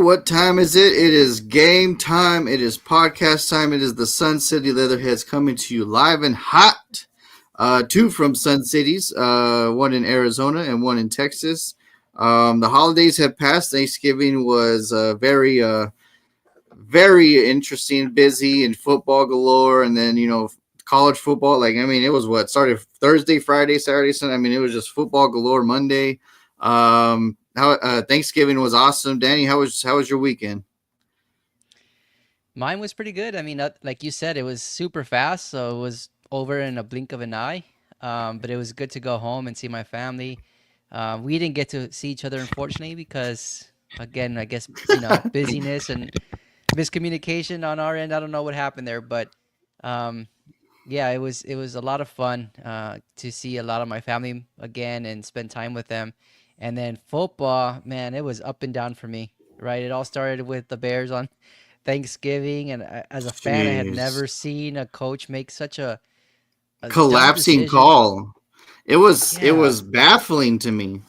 what time is it? It is game time. It is podcast time. It is the Sun City Leatherheads coming to you live and hot. Two from Sun Cities, one in Arizona and one in Texas. The holidays have passed. Thanksgiving was very interesting, busy, and football galore. And then, college football. It was what started Thursday, Friday, Saturday, Sunday. It was just football galore Monday. How Thanksgiving was awesome. Danny, how was your weekend? Mine was pretty good. Like you said, it was super fast, so it was over in a blink of an eye. But it was good to go home and see my family. We didn't get to see each other, unfortunately, because again, I guess busyness and miscommunication on our end. I don't know what happened there, but um, yeah, it was a lot of fun to see a lot of my family again and spend time with them. And then football, man, it was up and down for me. Right, it all started with the Bears on Thanksgiving, and as a fan, I had Jeez, never seen a coach make such a dumb collapsing decision. call. It was Yeah, baffling to me.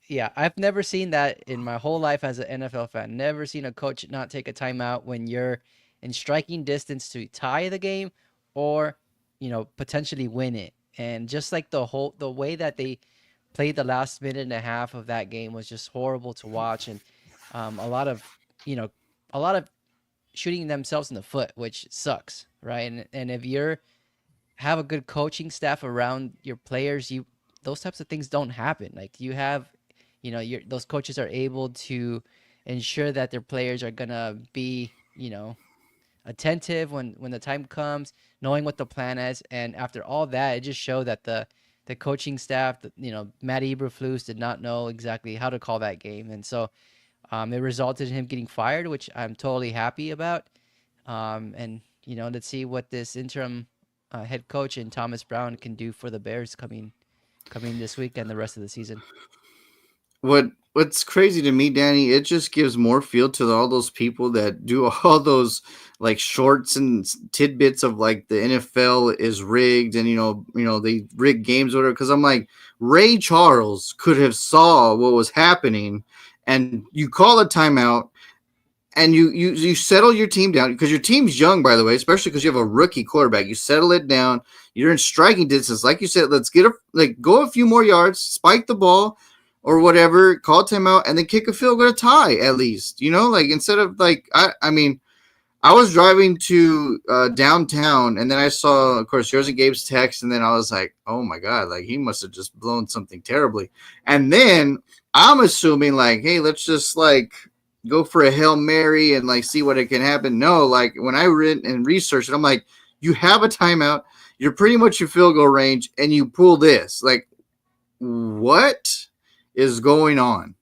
yeah, I've never seen that in my whole life as an NFL fan. Never seen a coach not take a timeout when you're in striking distance to tie the game or, potentially win it. And just like the way that they played the last minute and a half of that game was just horrible to watch, and a lot of, you know, a lot of shooting themselves in the foot, which sucks, right? And if you're have a good coaching staff around your players, you those types of things don't happen. Like you have, those coaches are able to ensure that their players are gonna be, attentive when the time comes, knowing what the plan is, and after all that, it just showed that the coaching staff, Matt Eberflus did not know exactly how to call that game, and so it resulted in him getting fired, which I'm totally happy about. And let's see what this interim head coach and Thomas Brown can do for the Bears coming this week and the rest of the season. What's crazy to me, Danny, it just gives more feel to all those people that do all those like shorts and tidbits of like the NFL is rigged and they rig games or whatever. Because I'm like, Ray Charles could have saw what was happening, and you call a timeout and you settle your team down because your team's young, by the way, especially because you have a rookie quarterback. You settle it down. You're in striking distance, like you said. Let's go a few more yards, spike the ball, or whatever. Call timeout and then kick a field goal to tie at least. Like instead of like I was driving to downtown, and then I saw, of course, yours and Gabe's text, and then I was like, "Oh my god!" Like he must have just blown something terribly. And then I'm assuming, like, "Hey, let's just like go for a hail mary and like see what it can happen." No, like when I read and researched it, I'm like, "You have a timeout. You're pretty much your field goal range, and you pull this. Like, what is going on?"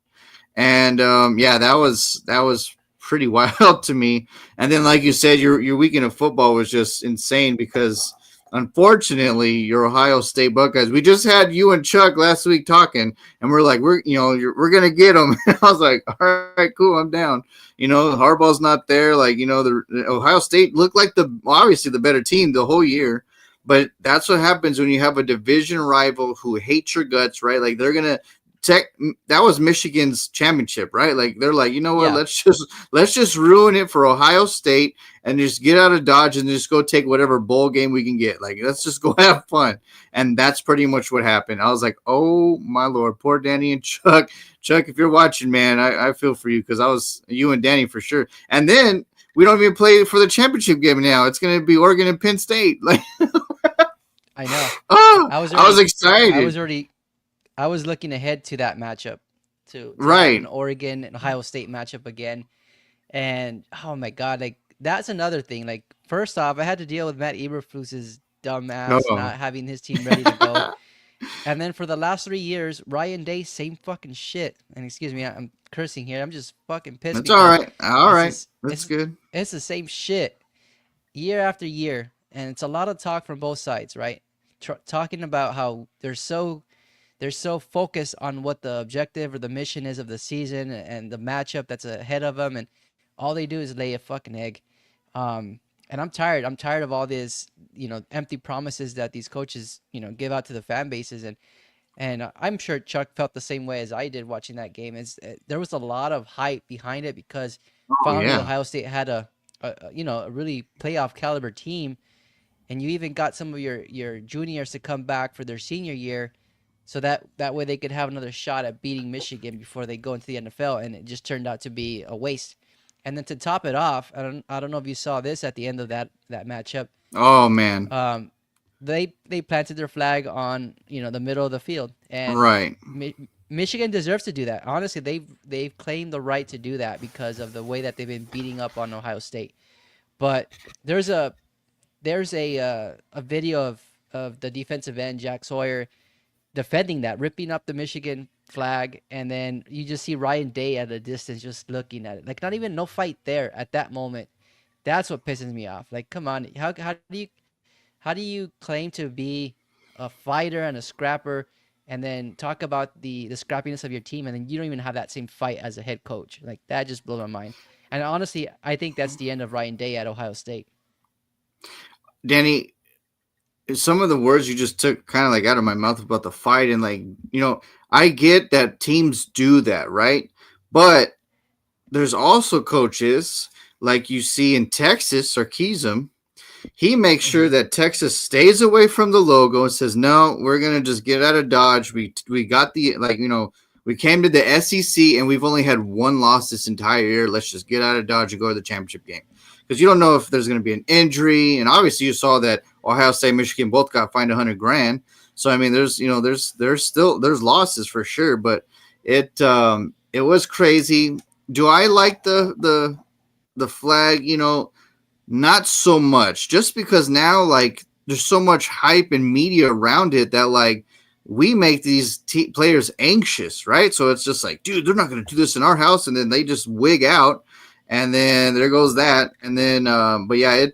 And yeah, that was pretty wild to me. And then, like you said, your weekend of football was just insane because unfortunately, your Ohio State Buckeyes. We just had you and Chuck last week talking, and we're like, we're gonna get them. And I was like, all right, cool, I'm down. Harbaugh's not there. Like, the Ohio State looked like obviously the better team the whole year. But that's what happens when you have a division rival who hates your guts, right? Like they're gonna tech that was Michigan's championship, right? Like they're like, you know what, Yeah, let's just ruin it for Ohio State and just get out of Dodge and just go take whatever bowl game we can get. Like let's just go have fun. And that's pretty much what happened. I was like, oh my lord, poor Danny and Chuck. Chuck, if you're watching, man, I feel for you because I was you and Danny for sure. And then we don't even play for the championship game now. It's gonna be Oregon and Penn State. Like, I know. oh, I was I was already, I excited. was already, I was looking ahead to that matchup, to have an Right. Oregon and Ohio State matchup again. And oh my God, like that's another thing. Like first off, I had to deal with Matt Eberflus's dumbass Oh. not having his team ready to go. And then for the last 3 years, Ryan Day, same fucking shit. And excuse me, I'm cursing here. I'm just fucking pissed That's all because right. All it's right. just That's good. it's the same shit year after year, and it's a lot of talk from both sides, right? Talking about how they're so focused on what the objective or the mission is of the season and the matchup that's ahead of them, and all they do is lay a fucking egg. And I'm tired. I'm tired of all this, empty promises that these coaches, give out to the fan bases, and And I'm sure Chuck felt the same way as I did watching that game. There was a lot of hype behind it because Oh finally yeah. Ohio State had a really playoff caliber team, and you even got some of your juniors to come back for their senior year, so that way they could have another shot at beating Michigan before they go into the NFL. And it just turned out to be a waste. And then to top it off, I don't know if you saw this at the end of that matchup. Oh man. Um, they planted their flag on the middle of the field, and Right. Michigan deserves to do that. Honestly, they've claimed the right to do that because of the way that they've been beating up on Ohio State. But there's a there's a video of the defensive end Jack Sawyer defending that, ripping up the Michigan flag, and then you just see Ryan Day at a distance just looking at it, like not even no fight there at that moment. That's what pisses me off. Like, come on, how do you claim to be a fighter and a scrapper, and then talk about the scrappiness of your team, and then you don't even have that same fight as a head coach? Like, that just blew my mind. And honestly, I think that's the end of Ryan Day at Ohio State. Danny, some of the words you just took kind of like out of my mouth about the fight, and like, I get that teams do that, right? But there's also coaches like you see in Texas, Sarkeesian. He makes sure Hmm. that Texas stays away from the logo and says, "No, we're gonna just get out of Dodge. We got the we came to the SEC and we've only had one loss this entire year. Let's just get out of Dodge and go to the championship game because you don't know if there's going to be an injury. And obviously, you saw that Ohio State, Michigan both got fined 100 grand. So I mean, there's losses for sure, but it was crazy. Do I like the flag? Not so much, just because now like there's so much hype and media around it that like we make these players anxious, right? So it's just like, dude, they're not going to do this in our house, and then they just wig out, and then there goes that, and then but yeah,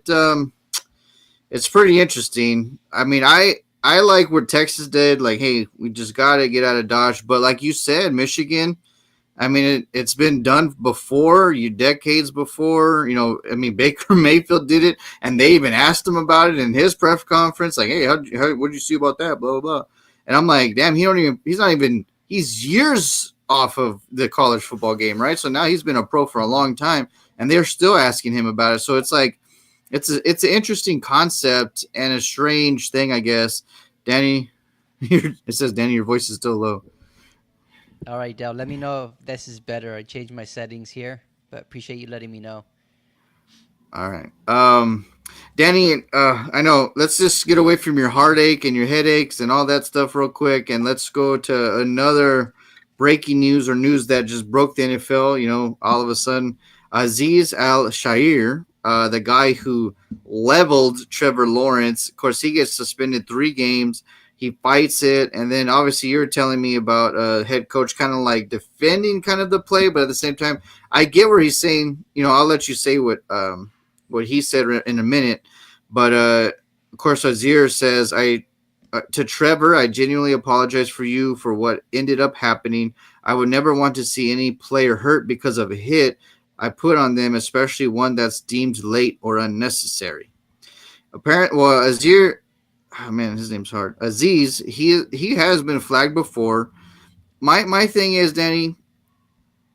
it's pretty interesting. I mean, I like what Texas did. Like, hey, we just got to get out of Dodge, but like you said, Michigan, I mean, it's been done before, you decades before. I mean, Baker Mayfield did it, and they even asked him about it in his press conference. Like, hey, what'd you see about that? Blah blah blah. And I'm like, damn, he's not even. He's years off of the college football game, right? So now he's been a pro for a long time, and they're still asking him about it. So it's like, it's an interesting concept and a strange thing, I guess. Danny, it says Danny, your voice is still low. All right, Dell, let me know if this is better. I changed my settings here, but appreciate you letting me know. All right. Danny, I know. Let's just get away from your heartache and your headaches and all that stuff real quick, and let's go to another breaking news or news that just broke the NFL. All of a sudden, Aziz Al Shair, the guy who leveled Trevor Lawrence, of course, he gets suspended 3 games. He fights it, and then obviously you're telling me about head coach kind of like defending kind of the play, but at the same time, I get where he's saying. I'll let you say what he said in a minute. But of course, Azir says, "I to Trevor, I genuinely apologize for you for what ended up happening. I would never want to see any player hurt because of a hit I put on them, especially one that's deemed late or unnecessary." Well, Azir, oh man, his name's hard. Aziz, he has been flagged before. My thing is, Danny,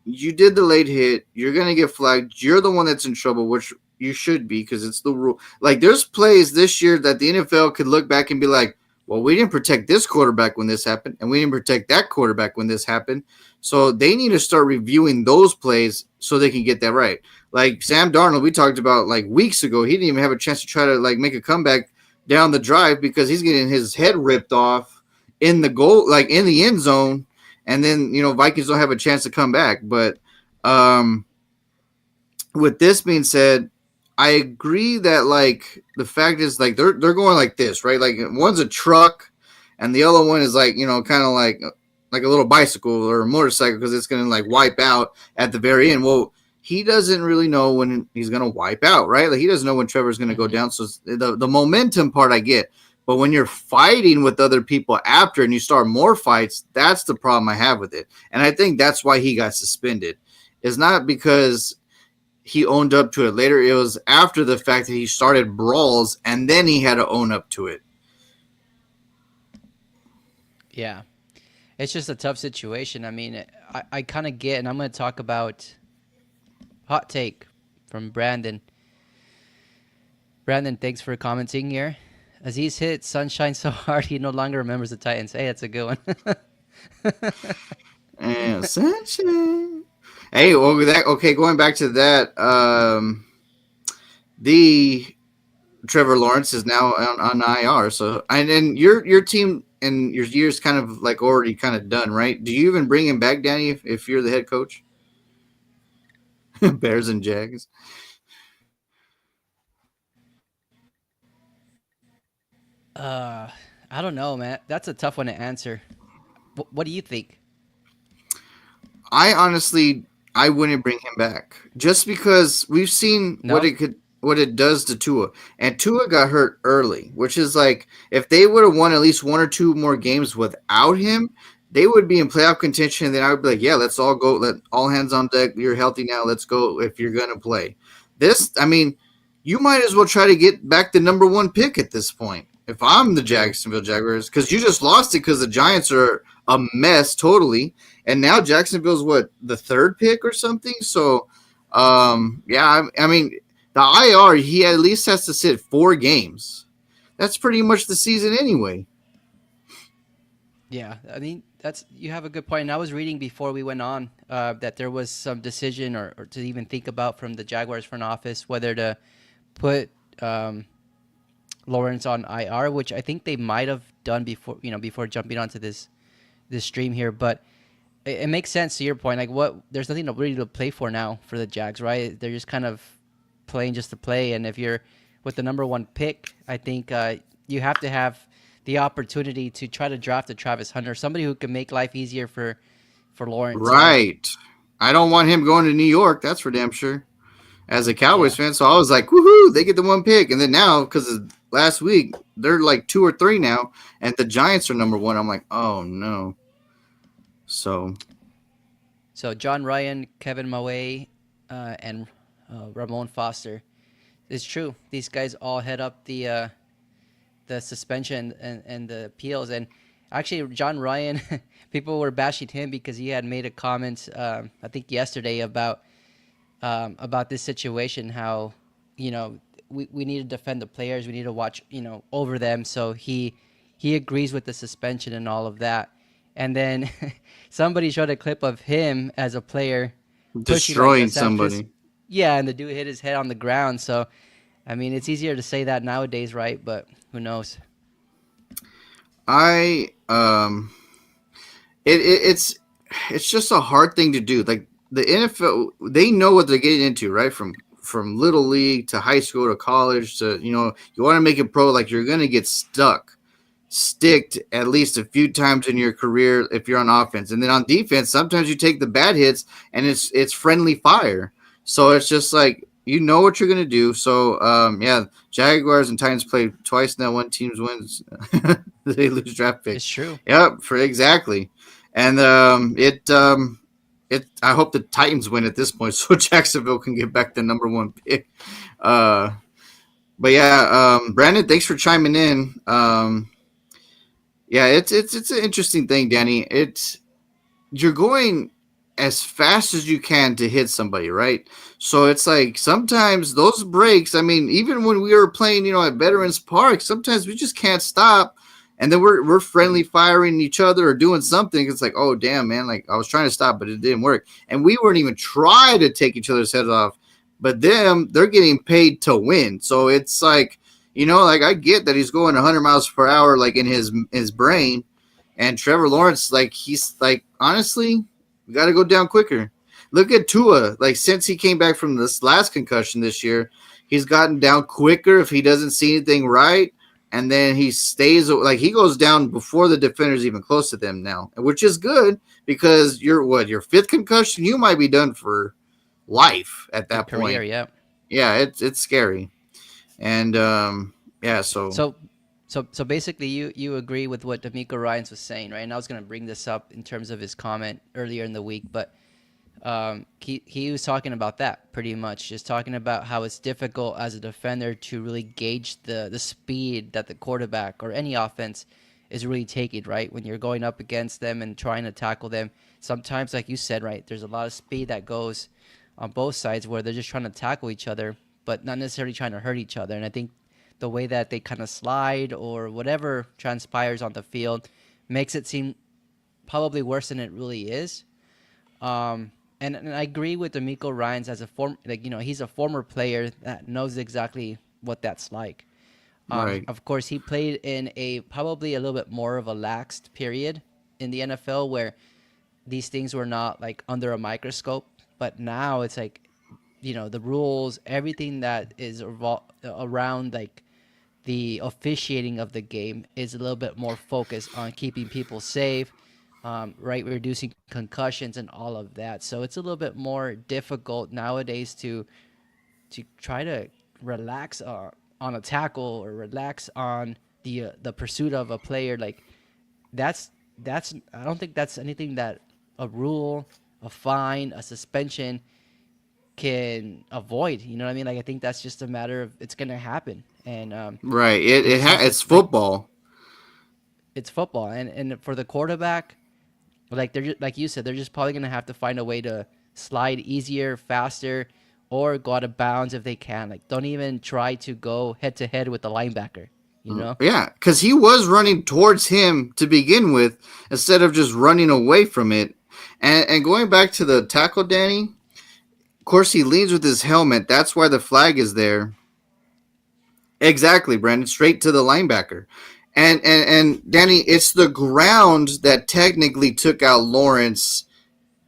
you did the late hit. You're gonna get flagged. You're the one that's in trouble, which you should be because it's the rule. Like there's plays this year that the NFL could look back and be like, "Well, we didn't protect this quarterback when this happened, and we didn't protect that quarterback when this happened." So they need to start reviewing those plays so they can get that right. Like Sam Darnold, we talked about like weeks ago. He didn't even have a chance to try to like make a comeback down the drive because he's getting his head ripped off in the goal, like in the end zone, and then Vikings don't have a chance to come back. But um, with this being said, I agree that like the fact is like they're going like this, right? Like one's a truck, and the other one is like kind of like a little bicycle or a motorcycle because it's gonna like wipe out at the very end. Well, he doesn't really know when he's gonna wipe out, right? Like he doesn't know when Trevor's gonna go Hmm. down. So the momentum part I get, but when you're fighting with other people after and you start more fights, that's the problem I have with it. And I think that's why he got suspended. It's not because he owned up to it later. It was after the fact that he started brawls and then he had to own up to it. Yeah. It's just a tough situation. I mean, I kind of get, and I'm going to talk about hot take from Brandon. Brandon, thanks for commenting here. Aziz hit Sunshine so hard he no longer remembers the Titans. Hey, that's a good one. And sunshine. Hey, well, that okay. Going back to that, the Trevor Lawrence is now on IR. So, and then your team and your year's kind of like already kind of done, right? Do you even bring him back, Danny, if you're the head coach? Bears and Jags. uh, I don't know, man. That's a tough one to answer. What do you think? I honestly, I wouldn't bring him back just because we've seen No? what it does to Tua, and Tua got hurt early, which is like if they would have won at least one or two more games without him, they would be in playoff contention. And then I would be like, yeah, let's all go, let all hands on deck. You're healthy now, let's go. If you're gonna play this, I mean, you might as well try to get back the number one pick at this point. If I'm the True. Jacksonville Jaguars, because you just lost it because the Giants are a mess totally, and now Jacksonville's what, the third pick or something. So, yeah, I mean, the IR, he at least has to sit 4 games. That's pretty much the season anyway. Yeah, I mean that's you have a good point. And I was reading before we went on that there was some decision or to even think about from the Jaguars front office whether to put um, Lawrence on IR, which I think they might have done before before jumping onto this stream here. But it makes sense to your point. Like what, there's nothing really to play for now for the Jags, right? They're just kind of playing just to play. And if you're with the number one pick, I think you have to have the opportunity to try to draft a Travis Hunter, somebody who can make life easier for Lawrence. Right. I don't want him going to New York. That's for damn sure. As a Cowboys Yeah. fan, so I was like, woohoo, they get the one pick. And then now, because of last week, they're like 2 or 3 now, and the Giants are number one. I'm like, oh no. So, So John Ryan, Kevin Maway, and Ramon Foster. It's true. These guys all head up the suspension and the appeals. And actually, John Ryan, people were bashing him because he had made a comment, I think yesterday, about this situation. How we need to defend the players, we need to watch over them. So he agrees with the suspension and all of that. And then somebody showed a clip of him as a player pushing like a destroying San Francisco. somebody. Yeah, and the dude hit his head on the ground. So I mean, it's easier to say that nowadays, right? But who knows? I it's just a hard thing to do. Like the NFL, they know what they're getting into, right? From little league to high school to college to you want to make it pro. Like you're gonna get sticked at least a few times in your career if you're on offense, and then on defense, sometimes you take the bad hits and it's friendly fire. So it's just like you know what you're gonna do. So yeah, Jaguars and Titans play twice now. One team wins, they lose draft It's picks. true. Yep, for exactly. And it. I hope the Titans win at this point, so Jacksonville can get back the number one pick. Uh, but yeah, Brandon, thanks for chiming in. Yeah, it's an interesting thing, Danny. It's you're going as fast as you can to hit somebody, right? So it's like sometimes those breaks, I mean, even when we were playing, at Veterans Park, sometimes we just can't stop. And then we're friendly firing each other or doing something. It's like, oh damn, man, like I was trying to stop, but it didn't work. And we weren't even trying to take each other's heads off. But they're getting paid to win. So it's like, like I get that he's going 100 miles per hour, like in his brain, and Trevor Lawrence, like he's like, honestly, we got to go down quicker. Look at Tua. Like since he came back from this last concussion this year, he's gotten down quicker if he doesn't see anything right, and then he stays like he goes down before the defender's even close to them now, which is good because your fifth concussion, you might be done for life at Your that career, point. yeah. Yeah, it's scary, and yeah, so So, so basically, you agree with what D'Amico Ryans was saying, right? And I was going to bring this up in terms of his comment earlier in the week, but he was talking about that pretty much, just talking about how it's difficult as a defender to really gauge the speed that the quarterback or any offense is really taking, right? When you're going up against them and trying to tackle them, sometimes, like you said, right, there's a lot of speed that goes on both sides where they're just trying to tackle each other, but not necessarily trying to hurt each other. And I think the way that they kind of slide or whatever transpires on the field makes it seem probably worse than it really is. And I agree with D'Amico Ryans as a he's a former player that knows exactly what that's like. Right. Of course, he played in a probably a little bit more of a laxed period in the NFL where these things were not like under a microscope. But now it's like, the rules, everything that is around like the officiating of the game is a little bit more focused on keeping people safe, right? Reducing concussions and all of that. So it's a little bit more difficult nowadays to try to relax on a tackle or relax on the pursuit of a player. Like that's I don't think that's anything that a rule, a fine, a suspension can avoid. You know what I mean? Like I think that's just a matter of it's gonna happen, and Right. they just have to It's like football. it's football, and for the quarterback, like they're just, like you said, they're just probably gonna have to find a way to slide easier, faster, or go out of bounds if they can. Like don't even try to go head to head with the linebacker. You know? Yeah, because he was running towards him to begin with instead of just running away from it. And going back to the tackle, Danny, of course, he leads with his helmet. That's why the flag is there. Exactly, Brandon. Straight to the linebacker. And Danny, it's the ground that technically took out Lawrence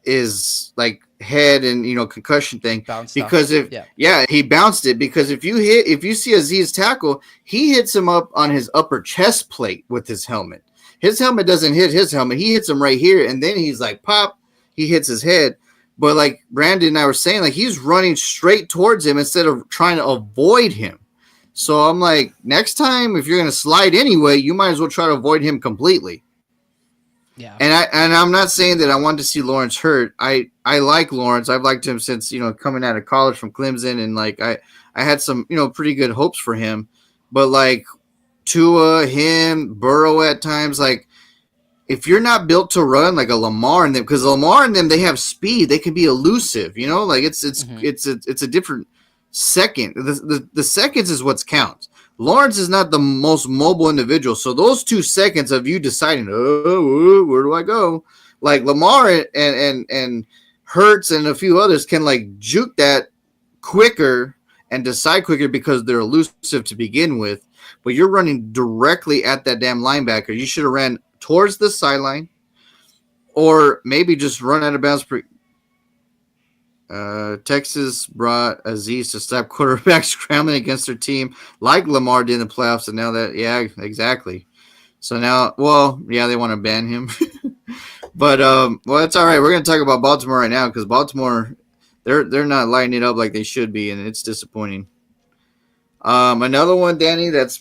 is like head and concussion thing Bounced off. because if Yeah. yeah he bounced it because if you see Aziz tackle, he hits him up on his upper chest plate with his helmet doesn't hit his helmet, he hits him right here, and then he's like pop, he hits his head. But like Brandon and I were saying, like he's running straight towards him instead of trying to avoid him. So I'm like, next time if you're going to slide anyway, you might as well try to avoid him completely. Yeah. And I'm not saying that I want to see Lawrence hurt. I like Lawrence. I've liked him since coming out of college from Clemson, and like I had some pretty good hopes for him. But like Tua, him, Burrow at times, like if you're not built to run like a Lamar and them, because Lamar and them, they have speed, they can be elusive. Like Hmm. it's a different second. The seconds is what's counts. Lawrence is not the most mobile individual, so those 2 seconds of you deciding, oh, where do I go? Like Lamar and Hurts and a few others can like juke that quicker and decide quicker because they're elusive to begin with. But you're running directly at that damn linebacker. You should have ran towards the sideline, or maybe just run out of bounds. Texas brought Aziz to stop quarterbacks scrambling against their team, like Lamar did in the playoffs, and now that exactly. So now, well, yeah, they want to ban him, but well, that's all right. We're gonna talk about Baltimore right now because Baltimore, they're not lighting it up like they should be, and it's disappointing. Another one, Danny, that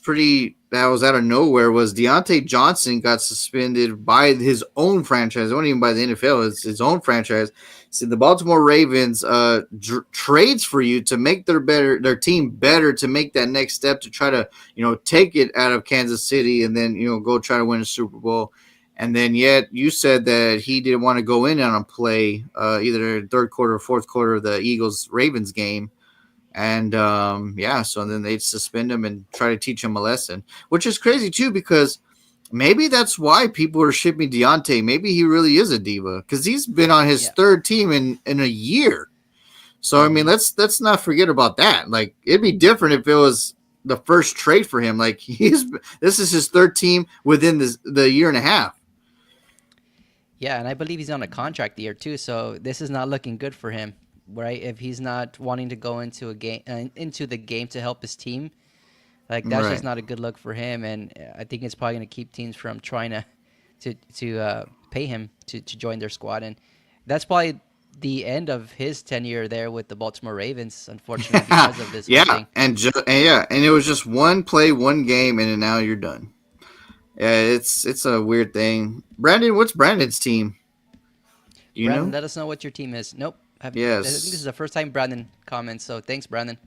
was out of nowhere was Deontay Johnson got suspended by his own franchise. It wasn't even by the NFL; it's his own franchise. So the Baltimore Ravens trades for you to make their team better, to make that next step to try to take it out of Kansas City and then go try to win a Super Bowl. And then yet you said that he didn't want to go in on a play either third quarter or fourth quarter of the Eagles Ravens game. And yeah, so then they'd suspend him and try to teach him a lesson, which is crazy too because maybe that's why people are shipping Deontay. Maybe he really is a diva because he's been on his Yeah. third team in a year. So I mean, Hmm. let's not forget about that. Like it'd be different if it was the first trade for him. Like this is his third team within the year and a half. Yeah, and I believe he's on a contract year too, so this is not looking good for him, right? If he's not wanting to go into a game into the game to help his team, like that's just Right. not a good look for him, and I think it's probably going to keep teams from trying to pay him to join their squad, and that's probably the end of his tenure there with the Baltimore Ravens, unfortunately, because of this whole Yeah, thing. and it was just one play, one game, and then now you're done. Yeah, it's a weird thing. Brandon, what's Brandon's team? Do you Brandon, know? let us know what your team is. Nope, I think this is Yes. the first time Brandon comments, so thanks, Brandon.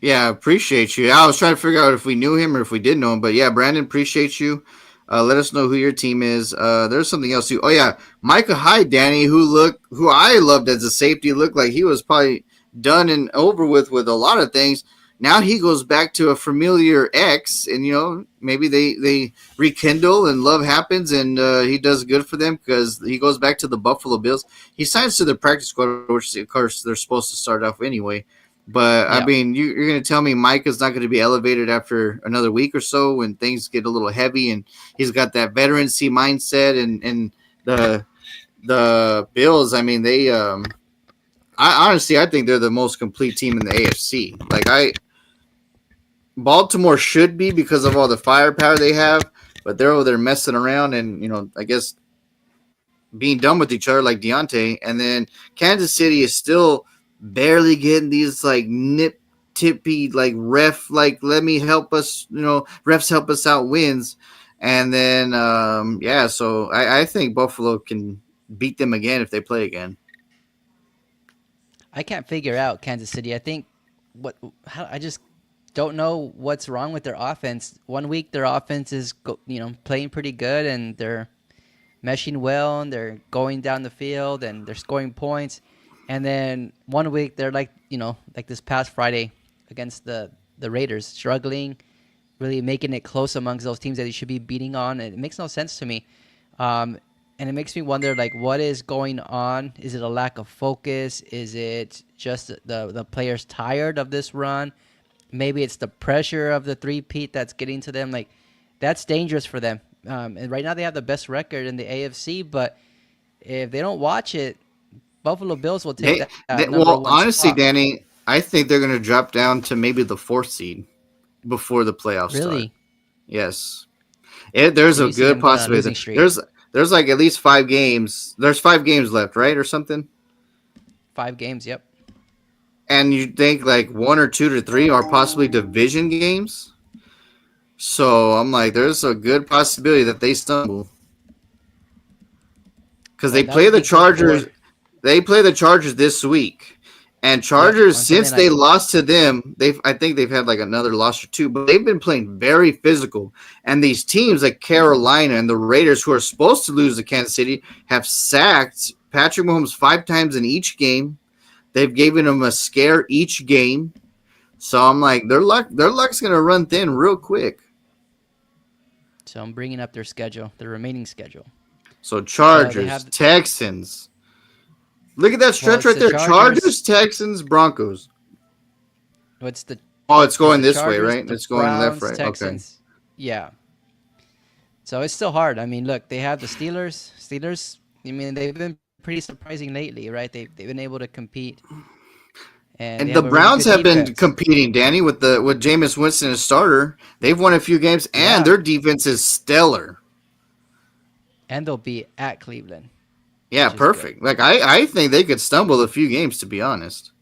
Yeah, appreciate you. I was trying to figure out if we knew him or if we did know him, but yeah, Brandon, appreciate you. Let us know who your team is. There's something else too. Oh yeah, Micah Hyde, Danny, who I loved as a safety, looked like he was probably done and over with a lot of things. Now he goes back to a familiar ex, and maybe they rekindle and love happens, and he does good for them because he goes back to the Buffalo Bills. He signs to the practice squad, which of course they're supposed to start off anyway. But I Yeah, mean, you're going to tell me Micah's not going to be elevated after another week or so when things get a little heavy, and he's got that veterancy mindset, and the Bills. I mean, I honestly, I think they're the most complete team in the AFC. Baltimore should be because of all the firepower they have, but they're over there messing around, and I guess being done with each other like Deontay, and then Kansas City is still barely getting these like nip tippy like ref like let me help us, refs help us out wins, and then yeah, so I think Buffalo can beat them again if they play again. I can't figure out Kansas City. I think what how, I just don't know what's wrong with their offense. One week their offense is playing pretty good and they're meshing well and they're going down the field and they're scoring points. And then one week they're like, like this past Friday against the Raiders, struggling, really making it close amongst those teams that they should be beating on. And it makes no sense to me. Um, and it makes me wonder, like, what is going on? Is it a lack of focus? Is it just the players tired of this run? Maybe it's the pressure of the three-peat that's getting to them. Like, that's dangerous for them. And right now they have the best record in the AFC, but if they don't watch it, Buffalo Bills will take that number Well, one honestly, spot. Danny, I think they're going to drop down to maybe the fourth seed before the playoffs start. Really? Yes. There's So a you see good them going on a possibility. losing streak. There's like at least 5 games. There's 5 games left, right, or something. 5 games, yep. And you think like one or two to three are possibly division games. So I'm like, there's a good possibility that they stumble because Well, they that play would the be good Chargers. for, They play the Chargers this week, and yep, Chargers on Sunday since they night. lost to them, I think they've had like another loss or two, but they've been playing very physical. And these teams like Carolina and the Raiders, who are supposed to lose to Kansas City, have sacked Patrick Mahomes 5 times in each game. They've given him a scare each game. So I'm like, their luck's gonna run thin real quick. So I'm bringing up their schedule, their remaining schedule. So So they Chargers, have, Texans. Look at that well, stretch it's right the there. Chargers. Chargers, Texans, Broncos. What's the Oh, it's it's going the this way, Chargers, right? the It's going left, Browns, right? Okay. Texans. Yeah. So it's still hard. I mean, look, they have the Steelers. Steelers, I mean, they've been pretty surprising lately, right? They've been able to compete and they And the have a really Browns good have been defense. competing, Danny, with Jameis Winston as starter. They've won a few games, and Yeah. their defense is stellar. And they'll be at Cleveland, Yeah, which is good. perfect. Like I think they could stumble a few games, to be honest.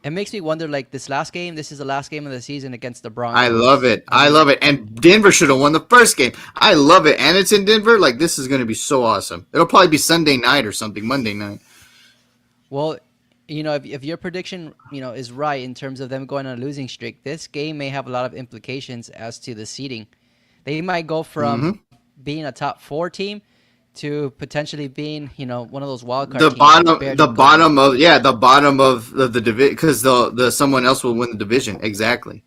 It makes me wonder, like, this last game, this is the last game of the season against the I love Broncos. it. I I mean, love it. And Denver should have won the first game. I love it. And it's in Denver. Like this is going to be so awesome. It'll probably be Sunday night or something, Monday night. well, if your prediction, is right in terms of them going on a losing streak, this game may have a lot of implications as to the seeding. They might go from Hmm. being a top four team to potentially being, one of those wild card The teams that's bottom, barely the going in. bottom of yeah, the bottom of the division because the someone else will win the division. Exactly.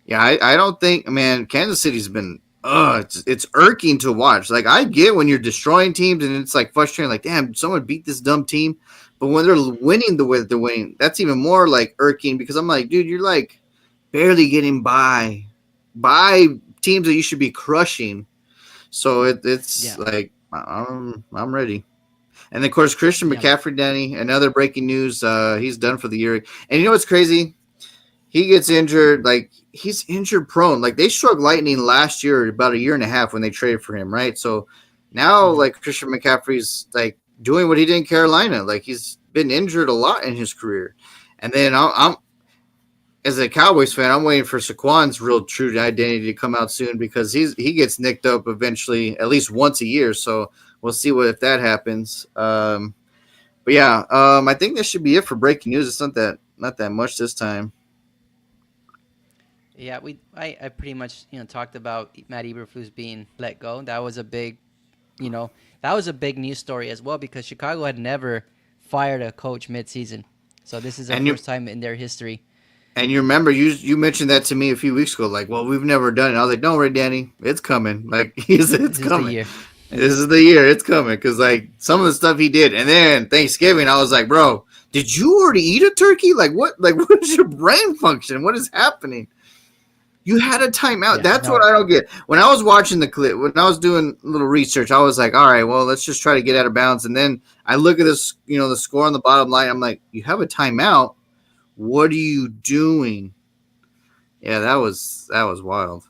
Yeah, I don't think, man, Kansas City's been it's irking to watch. Like I get when you're destroying teams and it's like frustrating, like, damn, someone beat this dumb team. But when they're winning the way they're winning, that's even more like irking because I'm like, dude, you're like barely getting by teams that you should be crushing. So it's Yeah, like I'm ready. And of course, Christian yeah, McCaffrey, Danny, another breaking news. He's done for the year. And you know what's crazy? He gets injured. Like he's injured prone. Like they struck lightning last year, about a year and a half when they traded for him, right? So now, hmm like Christian McCaffrey's like doing what he did in Carolina. Like he's been injured a lot in his career. And then I'm as a Cowboys fan, I'm waiting for Saquon's real true identity to come out soon because he gets nicked up eventually, at least once a year. So we'll see what if that happens. But yeah, I think that should be it for breaking news. It's not that much this time. Yeah, I pretty much talked about Matt Eberflus being let go. That was a big you know that was a big news story as well because Chicago had never fired a coach mid-season, so this is the And you first time in their history. and you remember you mentioned that to me a few weeks ago. Like, well, we've never done it. I was like, don't worry, Danny, it's coming. Like, it's This is the coming. year. This is the year. It's coming because like some of the stuff he did, and then Thanksgiving, I was like, bro, did you already eat a turkey? Like what? Like what is your brain function? What is happening? You had a timeout. Yeah, That's what no, I don't get. When I was watching the clip, when I was doing a little research, I was like, all right, well, let's just try to get out of bounds. And then I look at this, the score on the bottom line. I'm like, you have a timeout. What are you doing? Yeah, that was wild.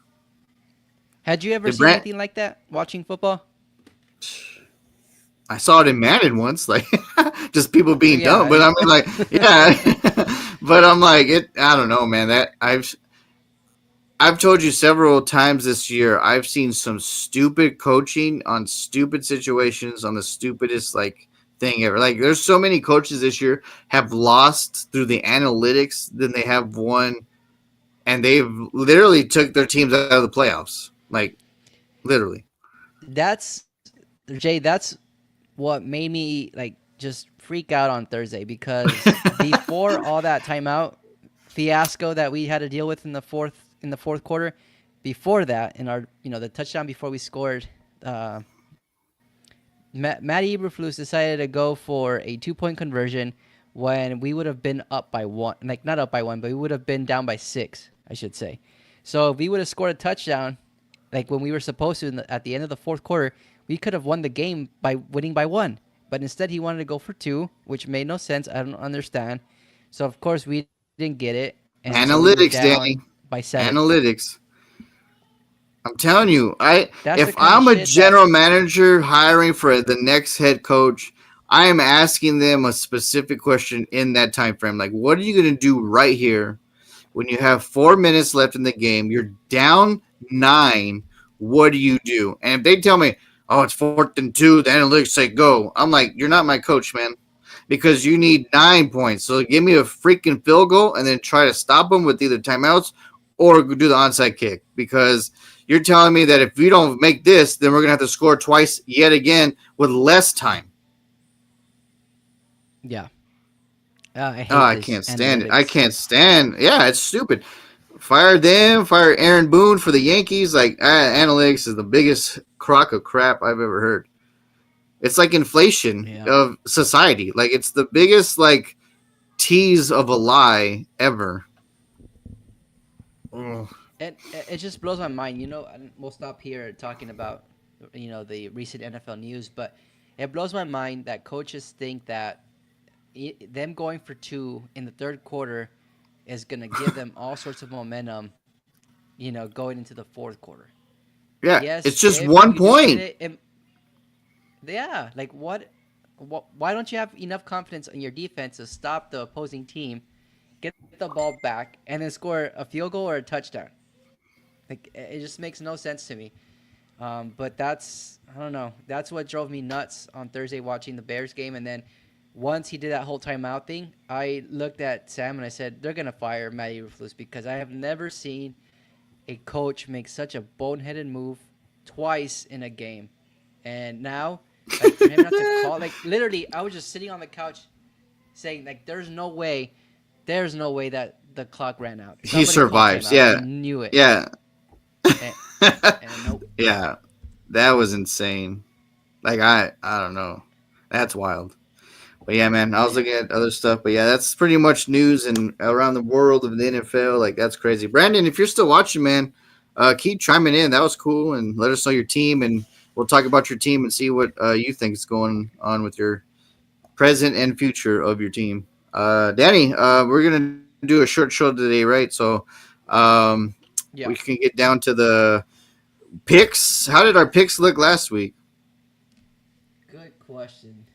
had you ever Did seen Brant? anything like that watching football? I saw it in Madden once, like just people being dumb. Yeah. But I mean, like, yeah. But I'm like, it. I don't know, man. That I've told you several times this year. I've seen some stupid coaching on stupid situations on the stupidest thing ever. Like, there's so many coaches this year have lost through the analytics than they have won, and they've literally took their teams out of the playoffs. Like, literally. That's Jay. That's what made me like just freak out on Thursday because before all that timeout fiasco that we had to deal with in the fourth quarter, before that in our the touchdown before we scored, uh, Matt Eberflus decided to go for a 2 point conversion when we would have been up by one, like not up by one, but we would have been down by six, I should say. So if we would have scored a touchdown, like when we were supposed to at the end of the fourth quarter, we could have won the game by winning by one. But instead, he wanted to go for two, which made no sense. I don't understand. So of course we didn't get it, and so we were Analytics, down Danny. by seven. Analytics. I'm telling you, I That's the if kind of I'm a shit that general manager hiring for the next head coach, I am asking them a specific question in that time frame. Like, what are you going to do right here when you have 4 minutes left in the game? You're down nine. What do you do? And if they tell me, "Oh, it's 4th and 2," the analytics say go. I'm like, you're not my coach, man, because you need 9 points. So give me a freaking field goal and then try to stop them with either timeouts or do the onside kick, because you're telling me that if we don't make this, then we're gonna have to score twice yet again with less time. yeah. I Oh, hate I this can't stand it. I analytics. can't stand. Yeah, it's stupid. Fire them. Fire Aaron Boone for the Yankees. Like, analytics is the biggest crock of crap I've ever heard. It's like inflation Yeah. of society. Like, it's the biggest tease of a lie ever. Ugh. And it just blows my mind. And we'll stop here talking about the recent NFL news, but it blows my mind that coaches think that them going for two in the third quarter is going to give them all sorts of momentum, going into the fourth quarter. Yeah, Yes, it's just if one you do get point. it, yeah, like why don't you have enough confidence in your defense to stop the opposing team, get the ball back, and then score a field goal or a touchdown? Like it just makes no sense to me. But I don't know. That's what drove me nuts on Thursday watching the Bears game. And then once he did that whole timeout thing, I looked at Sam and I said, they're going to fire Matt Eberflus because I have never seen a coach make such a boneheaded move twice in a game. And now, like for him not to call, like literally, I was just sitting on the couch saying, like, there's no way that the clock ran out. He Somebody called survives. timeout. I Yeah, knew it. yeah, And, and nope. yeah. That was insane. Like, I don't know. That's wild. But yeah, man, I was Yeah. looking at other stuff. But yeah, that's pretty much news and around the world of the NFL. Like, that's crazy. Brandon, if you're still watching, man, keep chiming in. That was cool, and let us know your team, and we'll talk about your team and see what you think is going on with your present and future of your team. Danny, we're gonna do a short show today, right? So, um, we Yeah. can get down to the picks. How did our picks look last week? Good question.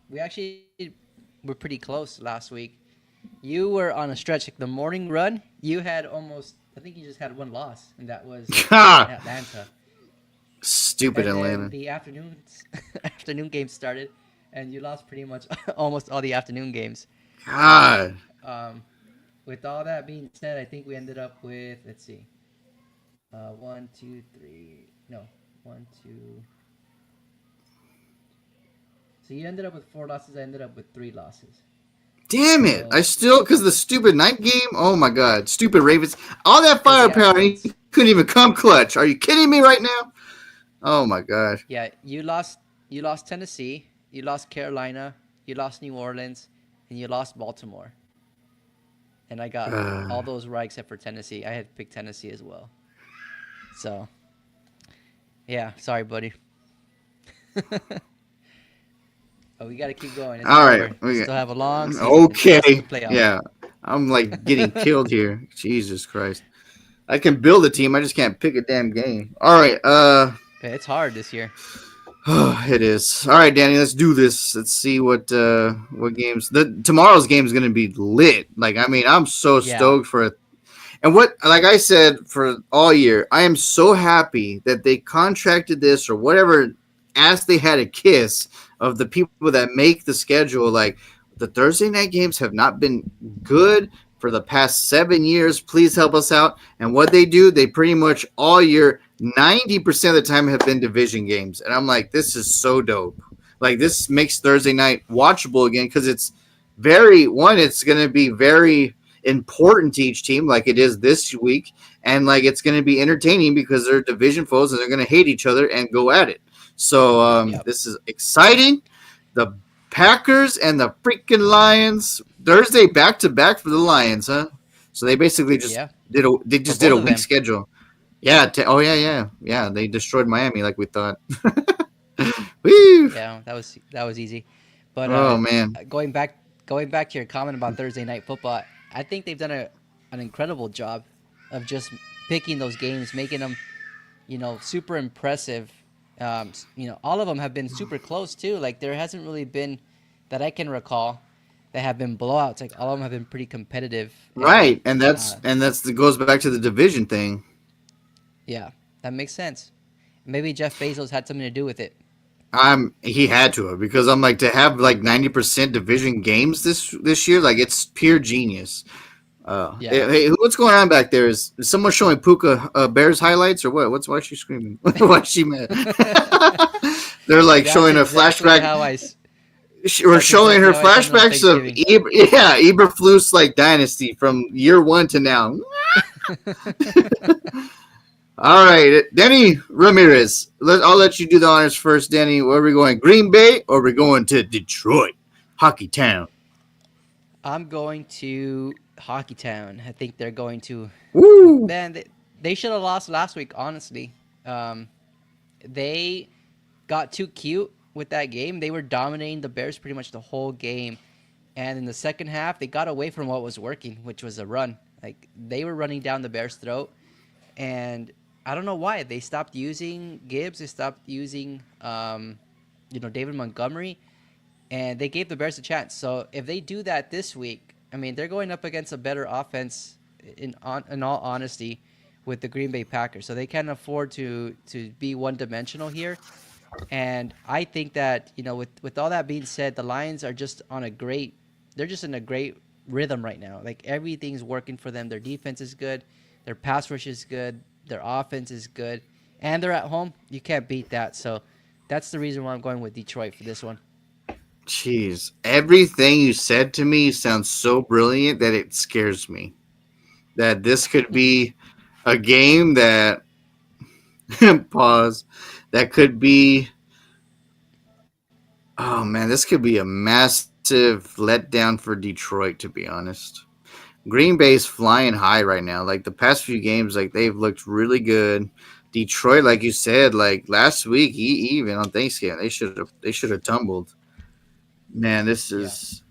We actually were pretty close last week. You were on a stretch, like the morning run. You had almost, I think you just had one loss, and that was Ha! Atlanta. Stupid And then Atlanta. the afternoon games started, and you lost pretty much almost all the afternoon games. So, God. um, with all that being said, I think we ended up with, let's see, one, two, three. No, one, two. So you ended up with 4 losses. I ended up with 3 losses. Damn it! I So still because the stupid night game. Oh my god, stupid Ravens! All that because yeah, firepower, and he it's couldn't even come clutch. Are you kidding me right now? Oh my god. yeah. You lost Tennessee. You lost Carolina. You lost New Orleans, and you lost Baltimore. And I got all those right except for Tennessee. I had picked Tennessee as well. So yeah, sorry, buddy. But we got to keep going. It's All not right. over. We still have a long season. Okay. Plus the playoffs. Yeah. I'm like getting killed here. Jesus Christ. I can build a team. I just can't pick a damn game. All right. Yeah, it's hard this year. It is. All right, Danny. Let's do this. Let's see what games. The tomorrow's game is gonna be lit. Like I mean, I'm so Yeah. stoked for it. And what, like I said for all year, I am so happy that they contracted this or whatever ass they had a kiss of the people that make the schedule. Like the Thursday night games have not been good for the past 7 years. Please help us out. And what they do, they pretty much all year, 90% of the time have been division games. And I'm like, this is so dope. Like this makes Thursday night watchable again because it's it's going to be very important to each team like it is this week, and like it's going to be entertaining because they're division foes and they're going to hate each other and go at it. So Yep. this is exciting. The Packers and the freaking Lions Thursday back to back for the Lions, huh? So they basically just Yeah. For did both a of weak them. schedule. Yeah. Oh yeah. They destroyed Miami like we thought. Woo! Yeah, that was easy. But Oh man. going back to your comment about Thursday night football, I think they've done an incredible job of just picking those games, making them super impressive. All of them have been super close too. Like there hasn't really been that I can recall that have been blowouts. Like all of them have been pretty competitive, and Right, and that's the goes back to the division thing. yeah, that makes sense. Maybe Jeff Bezos had something to do with it. He had to have because I'm like to have like 90% division games this year, like it's pure genius. Yeah, Hey, what's going on back there? Is someone showing Puka Bears highlights or what? Why is she screaming? Why is she mad? They're like that's showing a exactly flashback. how We're that's showing exactly her how I spent on flashbacks of Thanksgiving. Eberflus like dynasty from year one to now. All right, Danny Ramirez. I'll let you do the honors first, Danny. Where are we going? Green Bay or are we going to Detroit, Hockey Town? I'm going to Hockey Town. I think they're going to. Woo! Man, they should have lost last week. Honestly, they got too cute with that game. They were dominating the Bears pretty much the whole game, and in the second half, they got away from what was working, which was a run. Like they were running down the Bears' throat, and I don't know why they stopped using Gibbs. They stopped using, David Montgomery, and they gave the Bears a chance. So if they do that this week, I mean, they're going up against a better offense. In all honesty, with the Green Bay Packers, so they can't afford to be one dimensional here. And I think that with all that being said, the Lions are just on a great. They're just in a great rhythm right now. Like everything's working for them. Their defense is good. Their pass rush is good. Their offense is good, and they're at home. You can't beat that. So that's the reason why I'm going with Detroit for this one. Jeez, everything you said to me sounds so brilliant that it scares me. That this could be a game that pause that could be. Oh man, this could be a massive letdown for Detroit. To be honest, Green Bay's flying high right now. Like the past few games, like they've looked really good. Detroit, like you said, like last week, even on Thanksgiving, they should have tumbled. Man, this Yeah. is.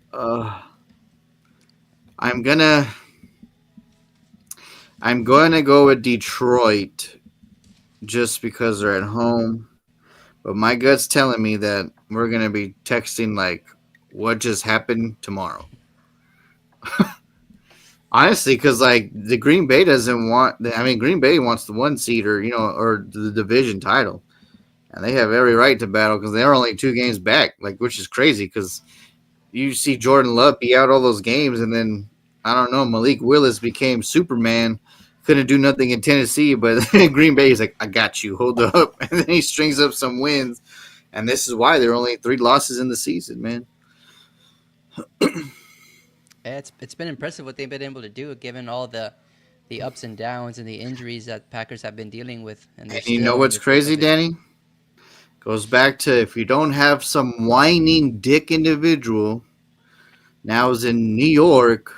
I'm gonna I'm gonna go with Detroit just because they're at home. But my gut's telling me that we're gonna be texting like, "What just happened tomorrow?" Honestly, because like the Green Bay doesn't want. I mean, Green Bay wants the one seed or or the division title, and they have every right to battle because they're only 2 games back. Like, which is crazy because you see Jordan Love be out all those games, and then I don't know. Malik Willis became Superman. Couldn't do nothing in Tennessee, but Green Bay is like, I got you. Hold up, and then he strings up some wins, and this is why there are only 3 losses in the season, man. It's been impressive what they've been able to do given all the ups and downs and the injuries that Packers have been dealing with, and they're And you know still in what's the thick crazy, of it. Danny? Goes back to if you don't have some whining dick individual now is in New York,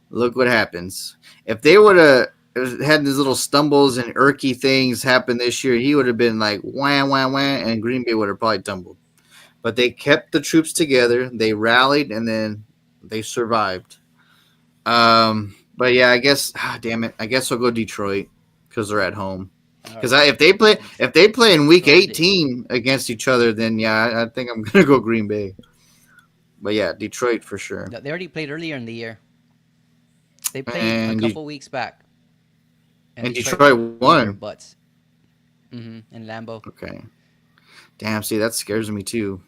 look what happens. If they would have had these little stumbles and irky things happen this year, he would have been like wah wah wah, and Green Bay would have probably tumbled. But they kept the troops together, they rallied, and then they survived. But yeah, I guess damn it, I guess I'll go Detroit because they're at home. All Because right, if they play in week Detroit it is. 18 against each other, then yeah, I think I'm gonna go Green Bay. But yeah, Detroit for sure. They already played earlier in the year. They played a And couple weeks back, and and Detroit Detroit beat their won. butts. In Lambeau. Okay. Damn. See, that scares me too.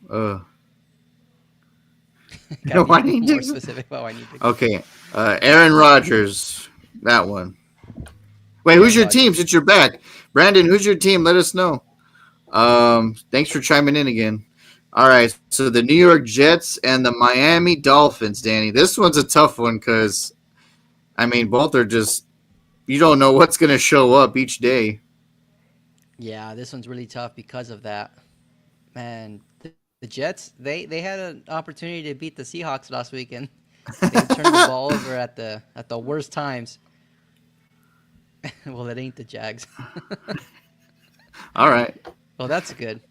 Got to Why be didn't more you? specific about why I need to go. Okay. Aaron Rodgers. That one. Wait, who's Aaron your team Rodgers. since you're back? Brandon, who's your team? Let us know. Thanks for chiming in again. All right, so the New York Jets and the Miami Dolphins, Danny. This one's a tough one because I mean both are just you don't know what's gonna show up each day. Yeah, this one's really tough because of that. Man, the Jets they had an opportunity to beat the Seahawks last weekend. They turned the ball over at the worst times. Well, it ain't the Jags. All right. Well, that's good.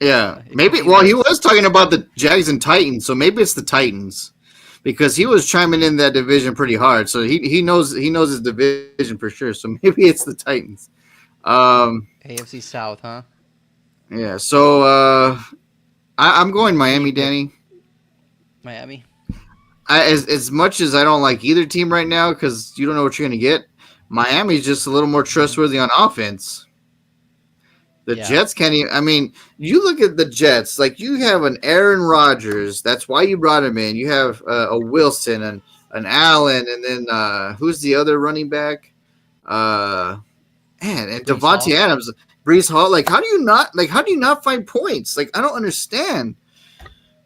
Yeah, It could maybe. be Well, he worse. was talking about the Jags and Titans, so maybe it's the Titans because he was chiming in that division pretty hard. So he knows his division for sure. So maybe it's the Titans. Um, AFC South, huh? yeah. So I'm going Who do you Miami, pick? Danny. Miami. As much as I don't like either team right now because you don't know what you're gonna get, Miami's just a little more Hmm. trustworthy on offense. The Yeah. Jets can't even. I mean, you look at the Jets. Like you have an Aaron Rodgers. That's why you brought him in. You have a Wilson and an Allen, and then who's the other running back? Uh, and Brees Devontae Hall. Adams, Brees Hall. Like, how do you not find points? Like, I don't understand.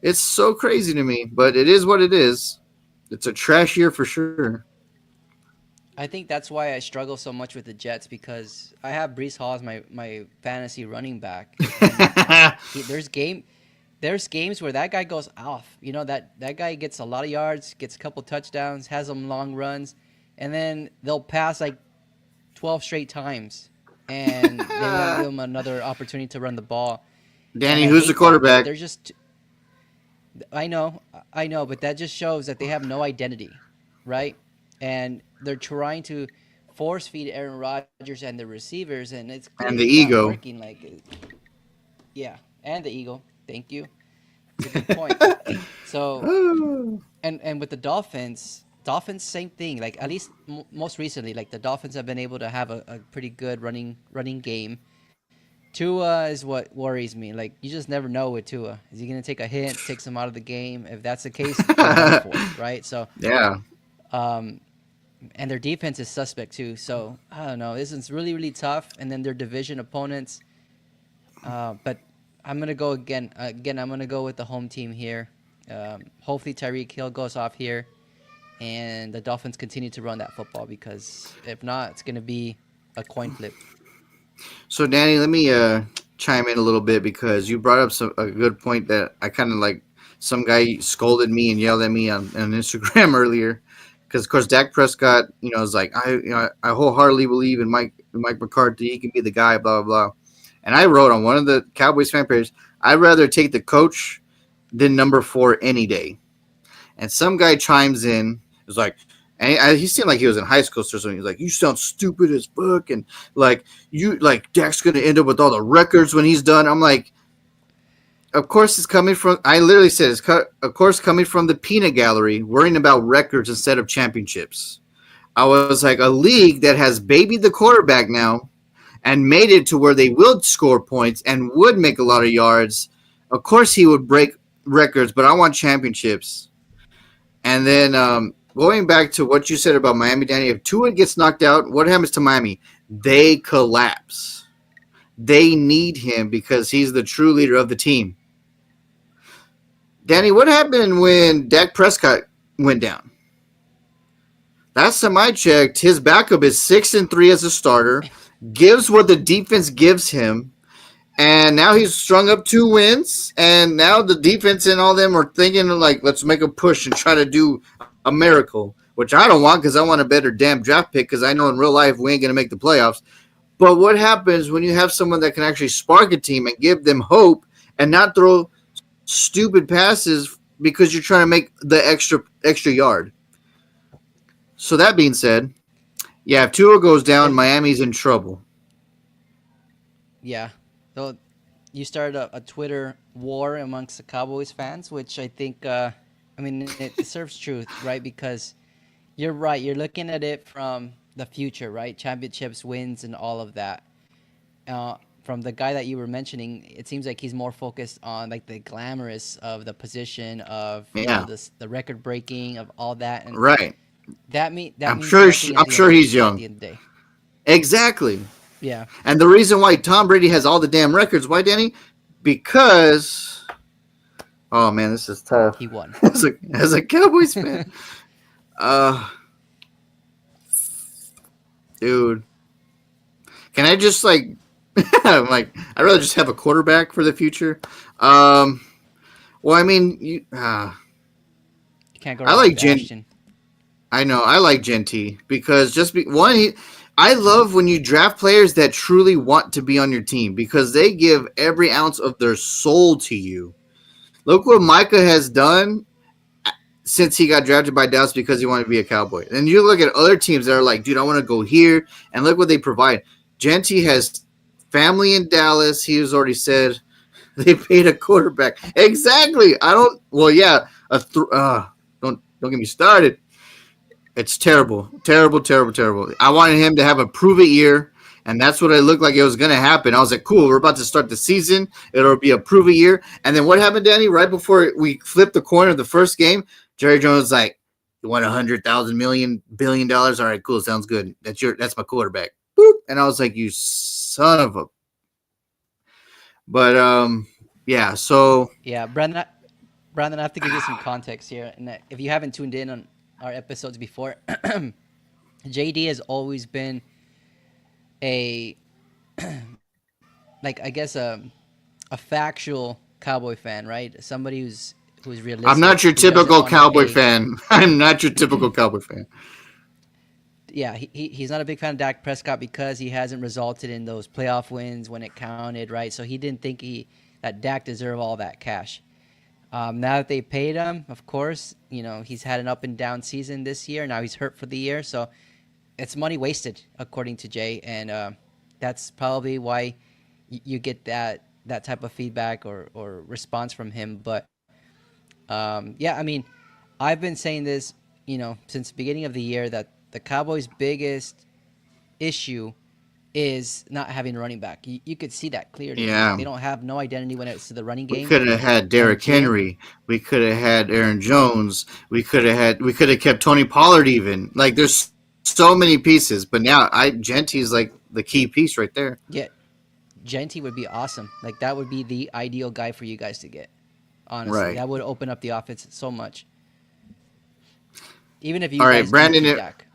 It's so crazy to me, but it is what it is. It's a trash year for sure. I think that's why I struggle so much with the Jets because I have Brees Hall as my fantasy running back, and there's games where that guy goes off. You know that guy gets a lot of yards, gets a couple touchdowns, has some long runs, and then they'll pass like 12 straight times, and they won't give him another opportunity to run the ball. And Danny, I who's the hate that. quarterback? They're just I know, but that just shows that they have no identity, right? And they're trying to force feed Aaron Rodgers and the receivers, and it's clearly And the not ego. working. Yeah, and the ego. Thank you. It's a good point. So, Oh. and with the Dolphins, same thing. Like at least most recently, like the Dolphins have been able to have a pretty good running game. Tua is what worries me. Like you just never know with Tua. Is he going to take a hit, takes him out of the game? If that's the case, you're done for, right? So, Yeah. um, and their defense is suspect too. So I don't know. This is really tough. And then their division opponents. But I'm gonna go again. Again, I'm gonna go with the home team here. Hopefully Tyreek Hill goes off here, and the Dolphins continue to run that football because if not, it's gonna be a coin flip. So Danny, let me chime in a little bit because you brought up a good point that I kind of like. Some guy scolded me and yelled at me on Instagram earlier because of course Dak Prescott, is like I wholeheartedly believe in Mike McCarthy. He can be the guy. Blah blah blah. And I wrote on one of the Cowboys fan pages, I'd rather take the coach than number 4 any day. And some guy chimes in, is like, and he seemed like he was in high school or something. He's like, "You sound stupid as fuck," and like Dak's gonna end up with all the records when he's done. I'm like, of course it's coming from. I literally said, of course coming from the peanut gallery, worrying about records instead of championships. I was like, a league that has babied the quarterback now and made it to where they will score points and would make a lot of yards. Of course he would break records, but I want championships. And then going back to what you said about Miami, Danny, if Tua gets knocked out, what happens to Miami? They collapse. They need him because he's the true leader of the team. Danny, Yeah. what happened when Dak Prescott went down? Last time I checked, his backup is 6-3 as a starter, gives what the defense gives him, and now he's strung up 2 wins. And now the defense and all them are thinking like, let's make a push and try to do a miracle, which I don't want because I want a better damn draft pick because I know in real life we ain't gonna make the playoffs. But what happens when you have someone that can actually spark a team and give them hope and not throw stupid passes because you're trying to make the extra yard? So that being said, yeah, if Tua goes down, It, Miami's in trouble. yeah. So you started a Twitter war amongst the Cowboys fans, which I think, I mean, it serves truth, right? Because you're right. You're looking at it from the future, right? Championships, wins, and all of that. From the guy that you were mentioning, it seems like he's more focused on like the glamorous of the position of Yeah, this the record breaking of all that, and right. that I'm means sure. nothing at I'm the end sure of he's at young. the end of the day. Exactly. Yeah, And the reason why Tom Brady has all the damn records, why, Danny? Because oh man, this is tough. he won. As a Cowboys fan, uh, dude, can I just like, I'm like, I'd rather just have a quarterback for the future. Um, well, I mean, You can't go I wrong like with Gen. Ashton. I know I like Genty because one, I love when you draft players that truly want to be on your team because they give every ounce of their soul to you. Look what Micah has done since he got drafted by Dallas because he wanted to be a Cowboy. And you look at other teams that are like, dude, I want to go here, and look what they provide. Genty has family in Dallas. He has already said they paid a quarterback. Exactly. I don't. Well, yeah. Don't get me started. It's terrible, terrible, terrible, terrible. I wanted him to have a prove it year, and that's what it looked like it was going to happen. I was like, cool, we're about to start the season. It'll be a prove it year. And then what happened, Danny? Right before we flipped the coin of the first game, Jerry Jones was like, you want 100,000 million billion dollars? All right, cool, sounds good. That's my quarterback. Boop. And I was like, you son of a. But yeah. So Yeah, Brandon, I have to give you some context here. And if you haven't tuned in on our episodes before, JD has always been a like I guess a factual Cowboy fan, right? Somebody who's I'm realistic, not your who doesn't typical honor Cowboy a fan. I'm not your typical Cowboy fan. yeah, he's not a big fan of Dak Prescott because he hasn't resulted in those playoff wins when it counted, right? So he didn't think he that Dak deserved all that cash. Now that they paid him, of course, he's had an up and down season this year. Now he's hurt for the year, so it's money wasted, according to Jay, and that's probably why you get that type of feedback or response from him. But yeah, I mean, I've been saying this, since the beginning of the year that the Cowboys' biggest issue is not having a running back. You could see that clearly. Like Yeah. they don't have no identity when it's to the running We game. could have had And Derrick Jay, Henry. We could have had Aaron Jones. We could have kept Tony Pollard even. Like there's so many pieces, but now Genty's like the key piece right there. yeah, Genty would be awesome. Like that would be the ideal guy for you guys to get. Honestly, Right. that would open up the offense so much. Even if All you right, guys do keep Brandon. Dak.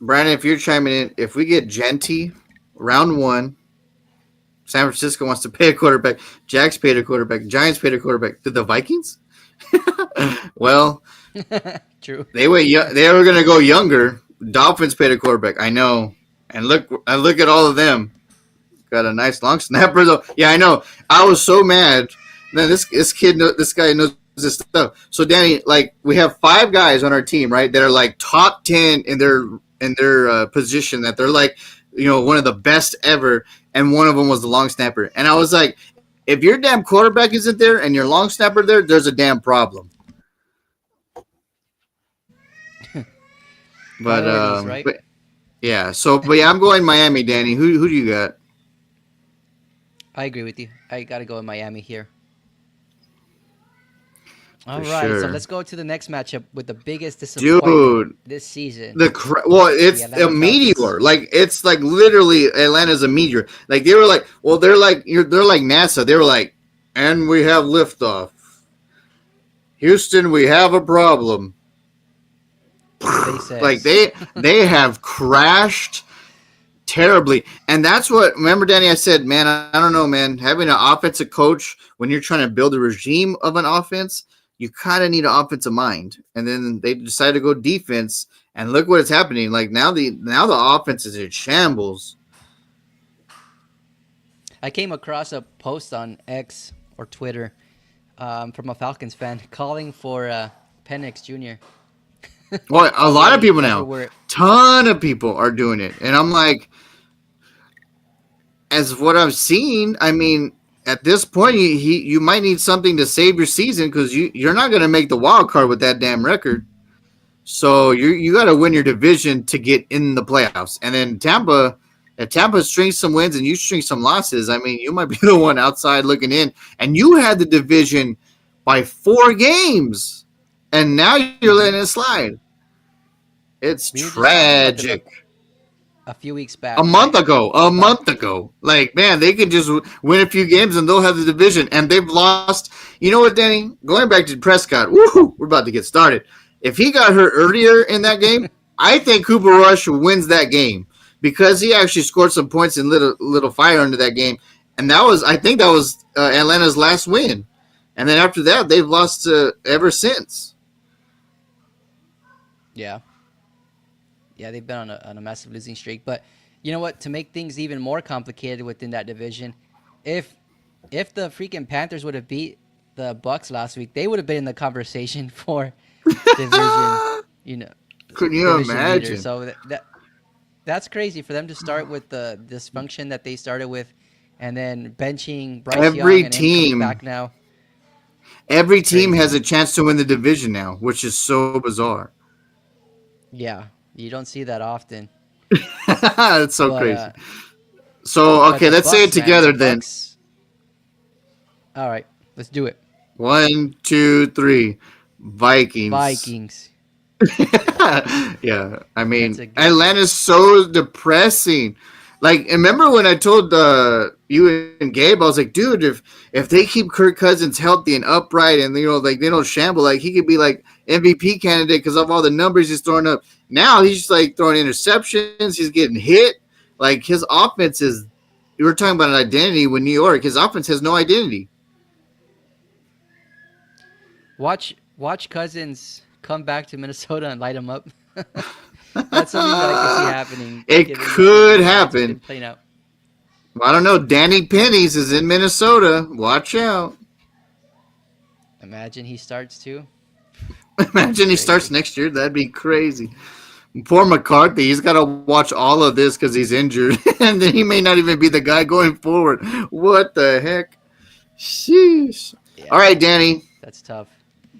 Brandon, if you're chiming in, if we get Genty round one, San Francisco wants to pay a quarterback. Jags paid a quarterback. Giants paid a quarterback. Did the Vikings? Well, True. they were going to go younger. Dolphins paid a quarterback. I know. And look at all of them. Got a nice long snapper though. Yeah, I know. I was so mad. Man, this guy knows this stuff. So Danny, like we have 5 guys on our team, right, that are like top 10 in their position. That they're like, one of the best ever. And one of them was the long snapper. And I was like, if your damn quarterback isn't there and your long snapper there's a damn problem. Priorities, right? But yeah. So, but yeah, I'm going Miami, Danny. Who do you got? I agree with you. I got to go in Miami here. All for right, so sure. let's go to the next matchup with the biggest disappointment Dude, this season: well, the it's a Atlanta Falcons. meteor. Like it's like literally Atlanta's a meteor. Like they were like, well, they're like NASA. They were like, and we have liftoff. Houston, we have a problem. Space Like X. they have crashed terribly. And that's what, remember, Danny, I said, man, I don't know, man. Having an offensive coach when you're trying to build a regime of an offense, you kind of need an offensive mind. And then they decided to go defense, and look what is happening. Like now the offense is in shambles. I came across a post on X or Twitter from a Falcons fan calling for Penix Jr. Well, a lot of already people over now, where. ton of people are doing it, and I'm like, as what I've seen, I mean, at this point, you might need something to save your season because you're not going to make the wild card with that damn record. So you got to win your division to get in the playoffs. And then Tampa, if Tampa strings some wins and you string some losses, I mean, you might be the one outside looking in. And you had the division by 4 games, and now you're letting it Mhm. slide. It's We were just talking about them tragic. a few weeks A back, month right? ago, a About month ago. Like, man, they could just win a few games and they'll have the division. And they've lost. You know what, Danny? Going back to Prescott, woohoo, we're about to get started. If he got hurt earlier in that game, I think Cooper Rush wins that game because he actually scored some points and little fire under that game. And I think that was Atlanta's last win. And then after that, they've lost ever since. yeah, yeah, they've been on a massive losing streak. But you know what? To make things even more complicated within that division, if if the freaking Panthers would have beat the Bucks last week, they would have been in the conversation for division, you know, Could you division leader. imagine? So that's crazy for them to start with the dysfunction that they started with, and then benching Bryce Young Every and him coming team back now. every It's team has crazy. a chance to win the division now, which is so bizarre. Yeah, you don't see that often. It's so But crazy. So but okay, the let's say it Bucks, man, the together then. Bucks. All right, let's do it. One, two, three. Vikings. Vikings. Yeah, Yeah, I that's mean a good pick. Atlanta's so depressing. Like, remember when I told you and Gabe, I was like, dude, if they keep Kirk Cousins healthy and upright, and like they don't shamble, like he could be like MVP candidate because of all the numbers he's throwing up. Now he's just like throwing interceptions, he's getting hit. Like his offense is. You were talking about an identity with New York. His offense has no identity. Watch Cousins come back to Minnesota and light him up. That's something that I could see happening, It given the could way it's been happen. playing out. I don't know. Danny Pennies is in Minnesota. Watch out. Imagine he starts too. That'd be Imagine he starts crazy. next year. That'd be crazy. Poor McCarthy. He's got to watch all of this because he's injured. And then he may not even be the guy going forward. What the heck? Sheesh. All Yeah, right, Danny. that's tough.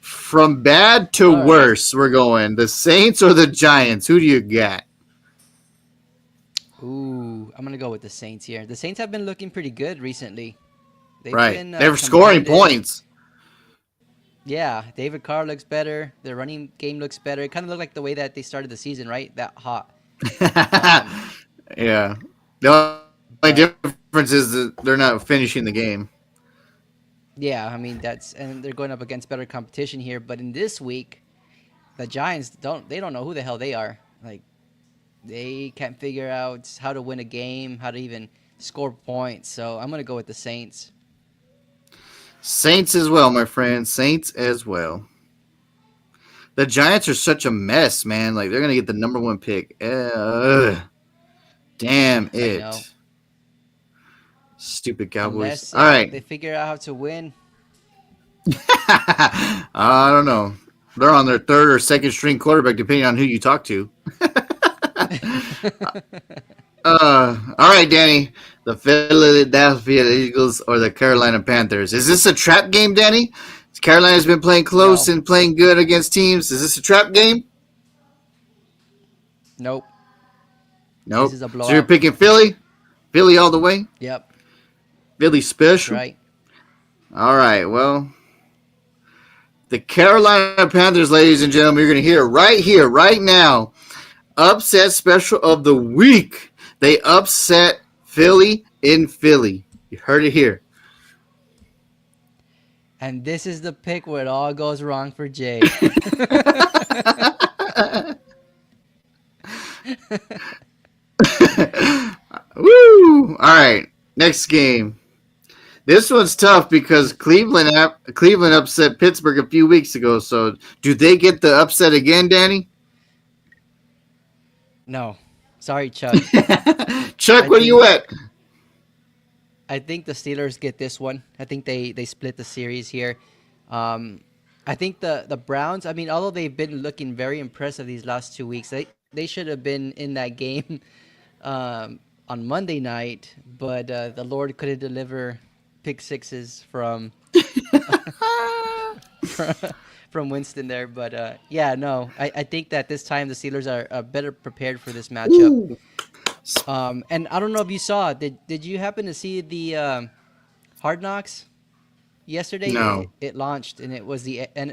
From bad to All right. worse, we're going. The Saints or the Giants? Who do you got? Ooh, I'm gonna go with the Saints here. The Saints have been looking pretty good recently. They've Right. been They're scoring competitive. points. Yeah, David Carr looks better. Their running game looks better. It kind of looked like the way that they started the season, right? That hot. Um, Yeah. The only difference is but that they're not finishing the game. yeah, I mean and they're going up against better competition here. But in this week, the Giants don't know who the hell they are. Like they can't figure out how to win a game, how to even score points. So I'm gonna go with the Saints. Saints as well, my friend. Saints as well. The Giants are such a mess, man. Like they're gonna get the number one pick. Damn I know. it. Stupid Cowboys. Unless All right. they figure out how to win. I don't know. They're on their third or second string quarterback, depending on who you talk to. All right, Danny. The Philadelphia Eagles or the Carolina Panthers. Is this a trap game, Danny? Carolina's been playing close No, and playing good against teams. Is this a trap game? nope. This Nope. is a So you're blowout. picking Philly? Philly all the way? Yep, Philly that's special? right. All right. Well, The Carolina Panthers, ladies and gentlemen, you're going to hear it right here, right now. Upset special of the week. They upset Philly in Philly. You heard it here. And this is the pick where it all goes wrong for Jay. Woo! All right, next game. This one's tough because Cleveland upset Pittsburgh a few weeks ago. So, do they get the upset again, Danny? No. Sorry, Chuck. Chuck, I what are you think at? I think the Steelers get this one. I think they split the series here. Um, I think the Browns. I mean, although they've been looking very impressive these last 2 weeks, they should have been in that game on Monday night, but the Lord couldn't deliver pick sixes from Winston there. But yeah, no, I think that this time the Steelers are better prepared for this matchup. Ooh, And I don't know if you saw. Did you happen to see the Hard Knocks yesterday? no. It launched and it was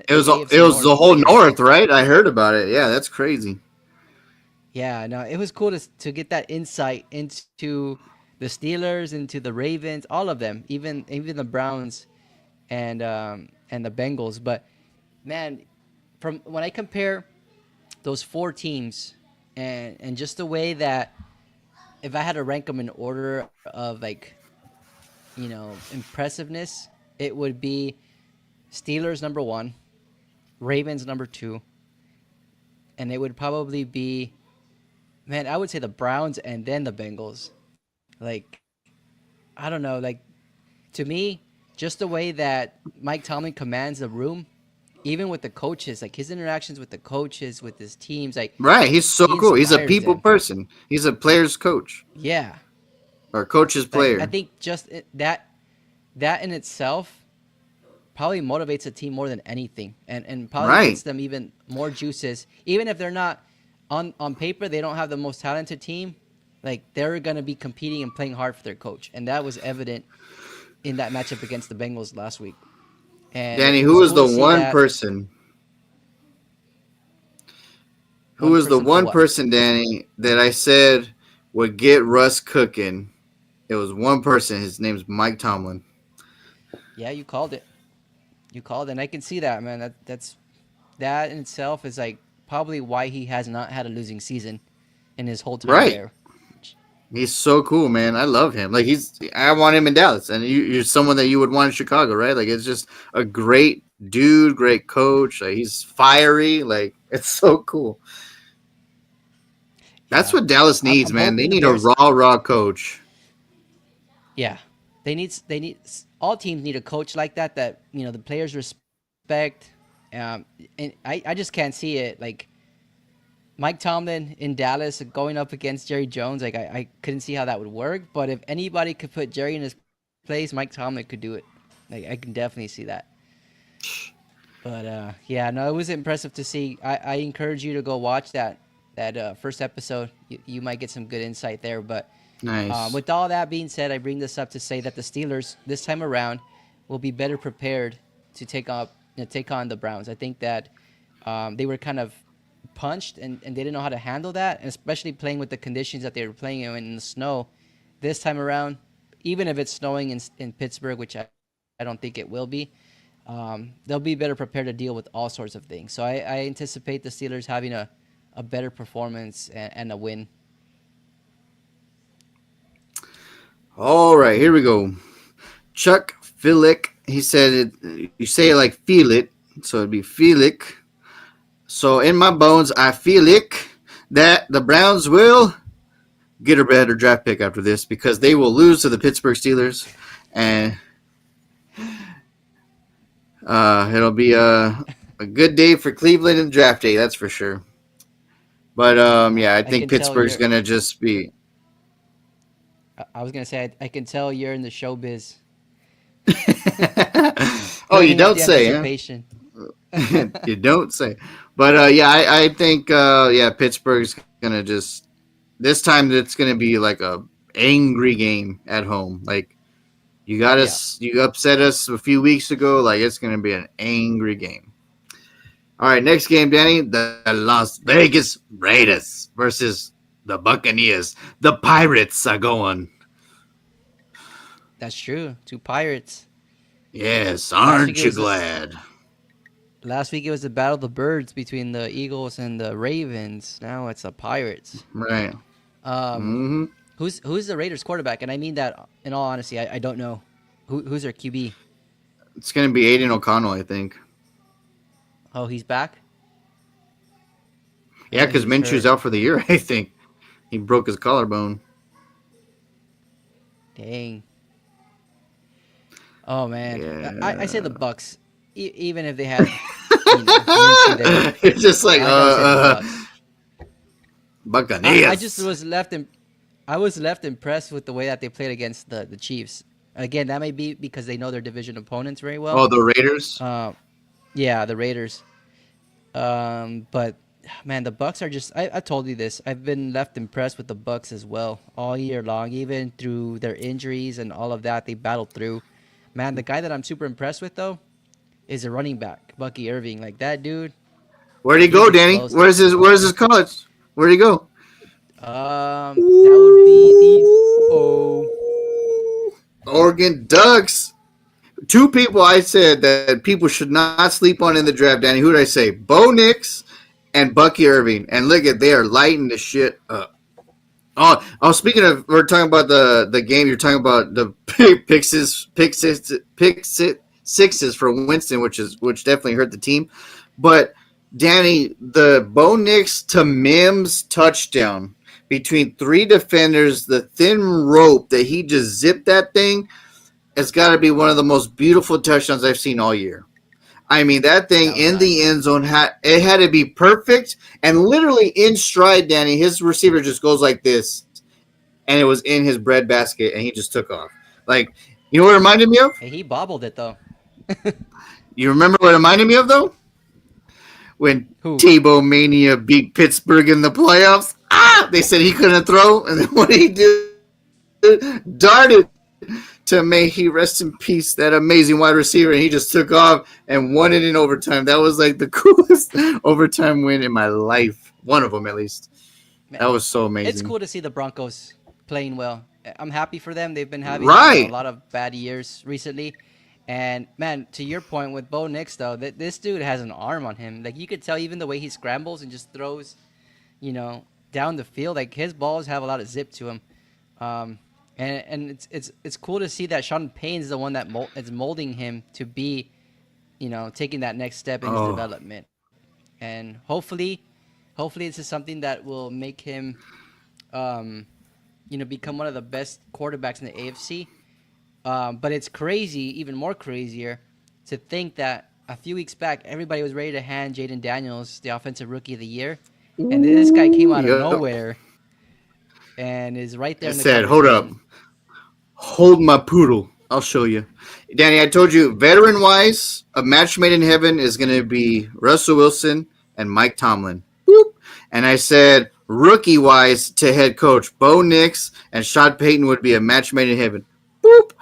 It the was AFC it was the North whole players. North, right? I heard about it. Yeah, that's crazy. Yeah, no, it was cool to get that insight into the Steelers, into the Ravens, all of them, even the Browns and the Bengals. But man, from when I compare those four teams and just the way that if I had to rank them in order of like impressiveness, it would be Steelers number one, Ravens number two, and it would probably be man, I would say the Browns and then the Bengals. Like I don't know, like to me, just the way that Mike Tomlin commands the room, even with the coaches, like his interactions with the coaches, with his teams, like Right. He's so he cool. He's a inspires people them. person. He's a player's coach Yeah, or coach's like I player. think that in itself probably motivates a team more than anything, and probably Right. gets them even more juices, even if they're not on paper they don't have the most talented team. Like they're gonna be competing and playing hard for their coach, and that was evident in that matchup against the Bengals last week. And Danny, it who was was cool the to see one that person? Who one was the person for one what. person, Danny, that I said would get Russ cooking? It was one person. His name's Mike Tomlin. Yeah, you called it. You called it, and I can see that, man. That in itself is like probably why he has not had a losing season in his whole time Right. there. He's so cool, man. I love him. Like I want him in Dallas, and you're someone that you would want in Chicago, right? Like it's just a great dude, great coach. Like he's fiery. Like it's so cool. That's Yeah, what Dallas needs, I'm man. They hoping the need a Bears. raw coach. Yeah, they need all teams need a coach like that the players respect. And I just can't see it like Mike Tomlin in Dallas going up against Jerry Jones. Like I couldn't see how that would work. But if anybody could put Jerry in his place, Mike Tomlin could do it. Like I can definitely see that. But yeah, no, it was impressive to see. I encourage you to go watch that first episode. You might get some good insight there. But Nice. with all that being said, I bring this up to say that the Steelers this time around will be better prepared to take on the Browns. I think that they were kind of punched and they didn't know how to handle that, and especially playing with the conditions that they were playing in the snow. This time around, even if it's snowing in Pittsburgh, which I don't think it will be, they'll be better prepared to deal with all sorts of things. So I anticipate the Steelers having a better performance and a win. All right, here we go. Chuck Filick. He said it. You say it like feel it, so it'd be Filick. So in my bones, I feel it that the Browns will get a better draft pick after this because they will lose to the Pittsburgh Steelers, and it'll be a good day for Cleveland in draft day. That's for sure. But yeah, I I think can tell Pittsburgh's you're. gonna just be. I was gonna say I can tell you're in the showbiz, Oh, you building up don't the say, huh? anticipation. You don't say. But yeah, I think yeah, Pittsburgh's gonna just this time it's gonna be like a angry game at home. Like you got Yeah. us, you upset us a few weeks ago. Like it's gonna be an angry game. All right, next game, Danny. The Las Vegas Raiders versus the Buccaneers. The Pirates are going. That's true. Two Pirates. Yes, Last week aren't it you was this. glad? Last week it was the battle of the birds between the Eagles and the Ravens. Now it's the Pirates. Right. Um, Mm-hmm. who's the Raiders quarterback? And I mean that in all honesty. I don't know who's their QB. It's going to be Aiden O'Connell, I think. Oh, he's back. I Yeah, thought he because was Minshew's hurt. out for the year, I think. He broke his collarbone. Dang. Oh man, I say the Yeah. Bucks. Even if they had, Minshew there, It's just like, I gotta say the Bucks. I just Buccaneers. I was left impressed with the way that they played against the Chiefs. Again, that may be because they know their division opponents very well. Oh, the Raiders? Uh, yeah, the Raiders. But man, the Bucks are just. I told you this. I've been left impressed with the Bucks as well all year long, even through their injuries and all of that they battled through. Man, the guy that I'm super impressed with though is a running back, Bucky Irving. Like that dude, Where'd he he's go, Danny? explosive. Where's his college? Where'd he go? That would be the Oregon Ducks. Two people I said that people should not sleep on in the draft, Danny. Who did I say? Bo Nix and Bucky Irving. And look at they are lighting the shit up. Oh, speaking of, we're talking about the game. You're talking about the pick sixes for Winston, which definitely hurt the team. But Danny, the Bo Nix to Mims touchdown between three defenders, the thin rope that he just zipped that thing, it's got to be one of the most beautiful touchdowns I've seen all year. I mean, that thing that was in the nice. end zone had to be perfect and literally in stride. Danny, his receiver just goes like this, and it was in his bread basket, and he just took off. Like, you know what it reminded me of? Hey, he bobbled it though. You remember what it reminded me of though? When Who? Tebow Mania beat Pittsburgh in the playoffs. They said he couldn't throw, and then what did he do? Darted to may he rest in peace, that amazing wide receiver, and he just took off and won it in overtime. That was like the coolest overtime win in my life. One of them, at least. That Man, was so it's amazing. cool to see the Broncos playing well. I'm happy for them. They've been having a Right. lot of bad years recently. And man, to your point with Bo Nix though, this dude has an arm on him. Like you could tell even the way he scrambles and just throws, you know, down the field. Like his balls have a lot of zip to him. Um, and it's cool to see that Sean Payne's the one that is molding him to be, taking that next step in his Oh, development. And hopefully this is something that will make him, um, become one of the best quarterbacks in the AFC. But it's crazy, even more crazier, to think that a few weeks back everybody was ready to hand Jaden Daniels the offensive rookie of the year, and then this guy came out of yep. nowhere and is right I there in the said, hold up. conversation. Hold my poodle. I'll show you. Danny, I told you, veteran wise, a match made in heaven is going to be Russell Wilson and Mike Tomlin. Boop. And I said, rookie wise to head coach, Bo Nix and Sean Payton would be a match made in heaven. Boop.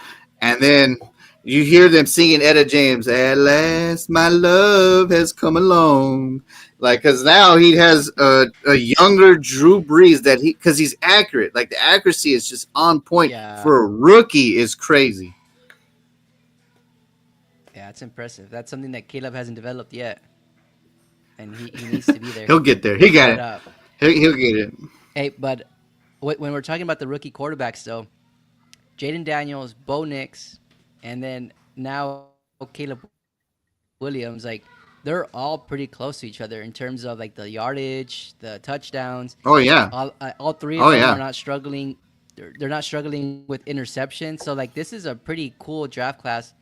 And then you hear them singing Etta James, at last my love has come along. Like, because now he has a younger Drew Brees because he's accurate. Like, the accuracy is just on point Yeah, for a rookie is crazy. yeah, it's impressive. That's something that Caleb hasn't developed yet, and he needs to be there. He'll get there. He got But it. He'll get it. hey, but when we're talking about the rookie quarterbacks, though, Jaden Daniels, Bo Nix, and then now Caleb Williams, like they're all pretty close to each other in terms of like the yardage, the touchdowns. Oh, yeah. All three of them Oh, are not yeah. struggling. They're not struggling with interceptions. So like this is a pretty cool draft class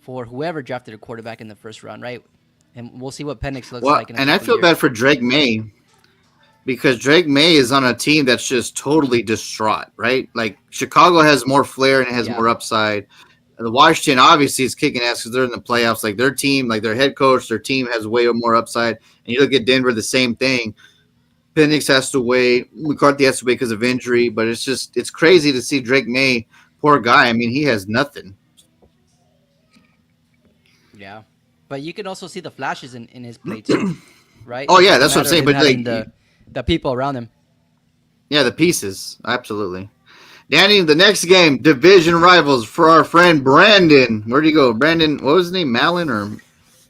for whoever drafted a quarterback in the first round, right? And we'll see what Penix looks Well, like in a and I couple feel years. bad for Drake May because Drake May is on a team that's just totally distraught, right? Like, Chicago has more flair and it has Yeah, more upside. The Washington obviously is kicking ass because they're in the playoffs. Like, their team, like their head coach, their team has way more upside. And you look at Denver, the same thing. Penix has to wait. McCarthy has to wait because of injury. But it's crazy to see Drake May, poor guy. I mean, he has nothing. yeah. But you can also see the flashes in his play too, right? Oh It's yeah, just a that's what I'm matter of saying. him But like, having the people around him. yeah, the pieces, absolutely. Danny, the next game, division rivals for our friend Brandon. Where'd he go? Brandon, what was his name? Malin or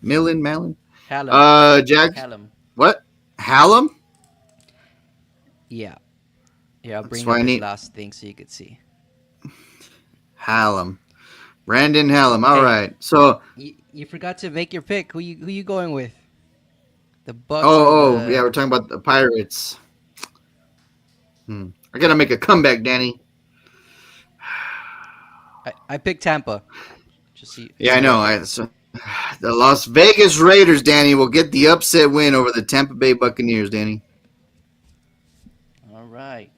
Millen? Malin? Hallam, Jack, Hallam. what? Hallam? Yeah, yeah. I'll That's bring why up I his need last thing so you could see. Hallam. Brandon Hallam. All Hey, right. So, you forgot to make your pick. Who you going with? The Bucks or yeah, the? we're talking about the Pirates. I gotta make a comeback, Danny. I picked Tampa. Just Yeah, for I the know. record. The Las Vegas Raiders, Danny, will get the upset win over the Tampa Bay Buccaneers, Danny. All right,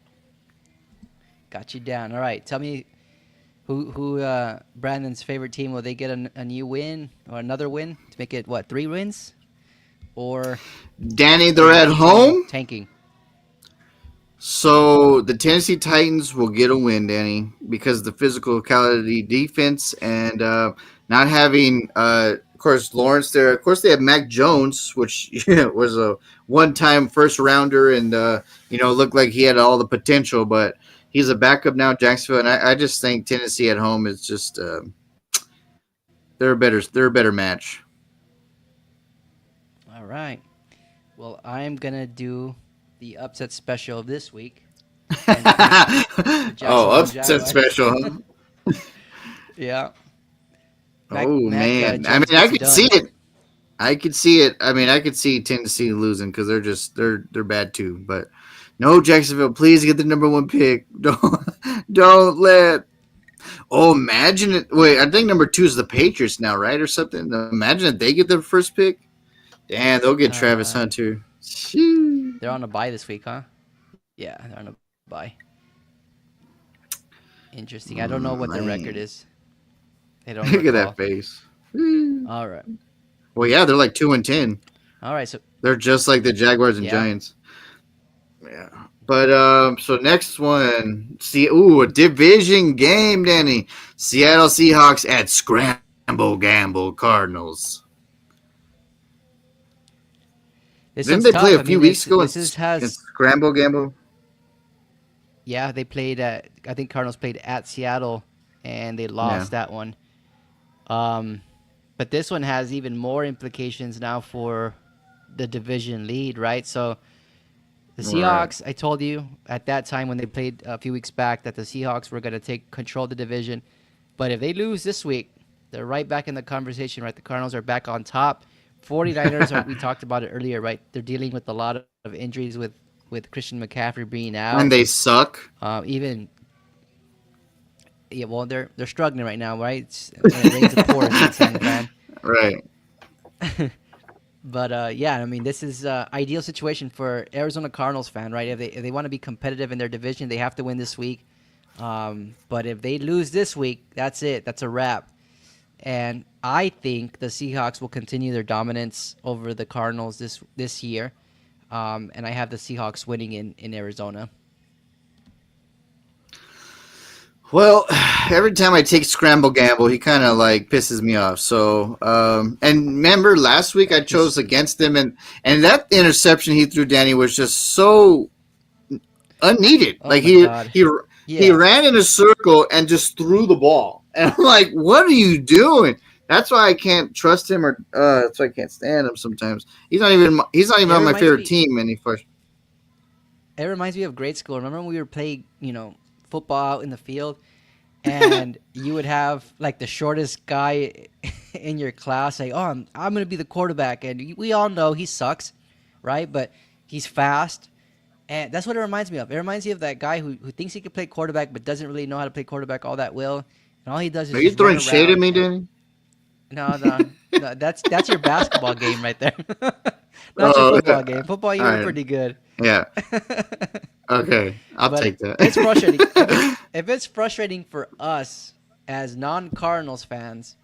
got you down. All right, tell me who Brandon's favorite team, will they get a new win or another win to make it what, 3 wins, or Danny, they're is at the team home. tanking? So the Tennessee Titans will get a win, Danny, because the physicality defense and not having, of course, Lawrence there. Of course, they have Mac Jones, which was a one-time first rounder, and looked like he had all the potential, but he's a backup now, Jacksonville, and I just think Tennessee at home is just they're a better match. All right. Well, I'm gonna do the upset special of this week and pick the Oh, Jacksonville upset Jaguars. special, huh? Yeah, Oh Mac man, I Jones mean, I gets it could see done. it. I could see it. I mean, I could see Tennessee losing because they're bad too. But no, Jacksonville, please get the number one pick. Don't let. Oh, imagine it. Wait, I think number two is the Patriots now, right, or something. Imagine if they get the first pick. Damn, they'll get Travis Uh, Hunter. Shoo. they're on a bye this week, huh? Yeah, they're on a bye. Interesting. I don't know what their record Man, is. I don't look at recall. that face. Woo. All right. Well, yeah, they're like 2-10. All right. So They're just like the Jaguars and yeah, Giants. Yeah. But so next one, see, a division game, Danny. Seattle Seahawks at Scramble Gamble Cardinals. this Didn't one's they play tough. a I few mean, weeks ago this is in has Scramble Gamble? yeah. They played at, I think Cardinals played at Seattle and they Yeah, lost that one. Um, but this one has even more implications now for the division lead, right? So the right. Seahawks, I told you at that time when they played a few weeks back that the Seahawks were going to take control of the division. But if they lose this week, they're right back in the conversation, right? The Cardinals are back on top. 49ers are, we talked about it earlier, right? They're dealing with a lot of injuries with Christian McCaffrey being out. And they suck. Even yeah, well they're struggling right now, right? When it rains it pours, as a Stanley fan. Right. But yeah, I mean, this is ideal situation for Arizona Cardinals fan, right? If they want to be competitive in their division, they have to win this week. But if they lose this week, that's it. That's a wrap. And I think the Seahawks will continue their dominance over the Cardinals this year. And I have the Seahawks winning in Arizona. Well, every time I take Scramble Gamble, he kind of like pisses me off. So, and remember last week I He's chose against him, and that interception he threw, Danny, was just so unneeded. oh Like my God, he yeah. ran in a circle and just threw the ball, and I'm like, what are you doing? That's why I can't trust him, or that's why I can't stand him. Sometimes he's not even It on my reminds favorite me. team, and he first. It reminds me of grade school. Remember when we were playing, football out in the field, and you would have like the shortest guy in your class say, "Oh, I'm gonna be the quarterback," and we all know he sucks, right? But he's fast, and that's what it reminds me of. It reminds me of that guy who thinks he can play quarterback but doesn't really know how to play quarterback all that well, and all he does Are is you just run throwing shade at around. me, And Danny? no, no, no, that's your basketball game right there, not your Oh, football game. Football, all you were right. pretty good. Yeah. Okay, I'll But take that. it's frustrating. If it's frustrating for us as non-Cardinals fans,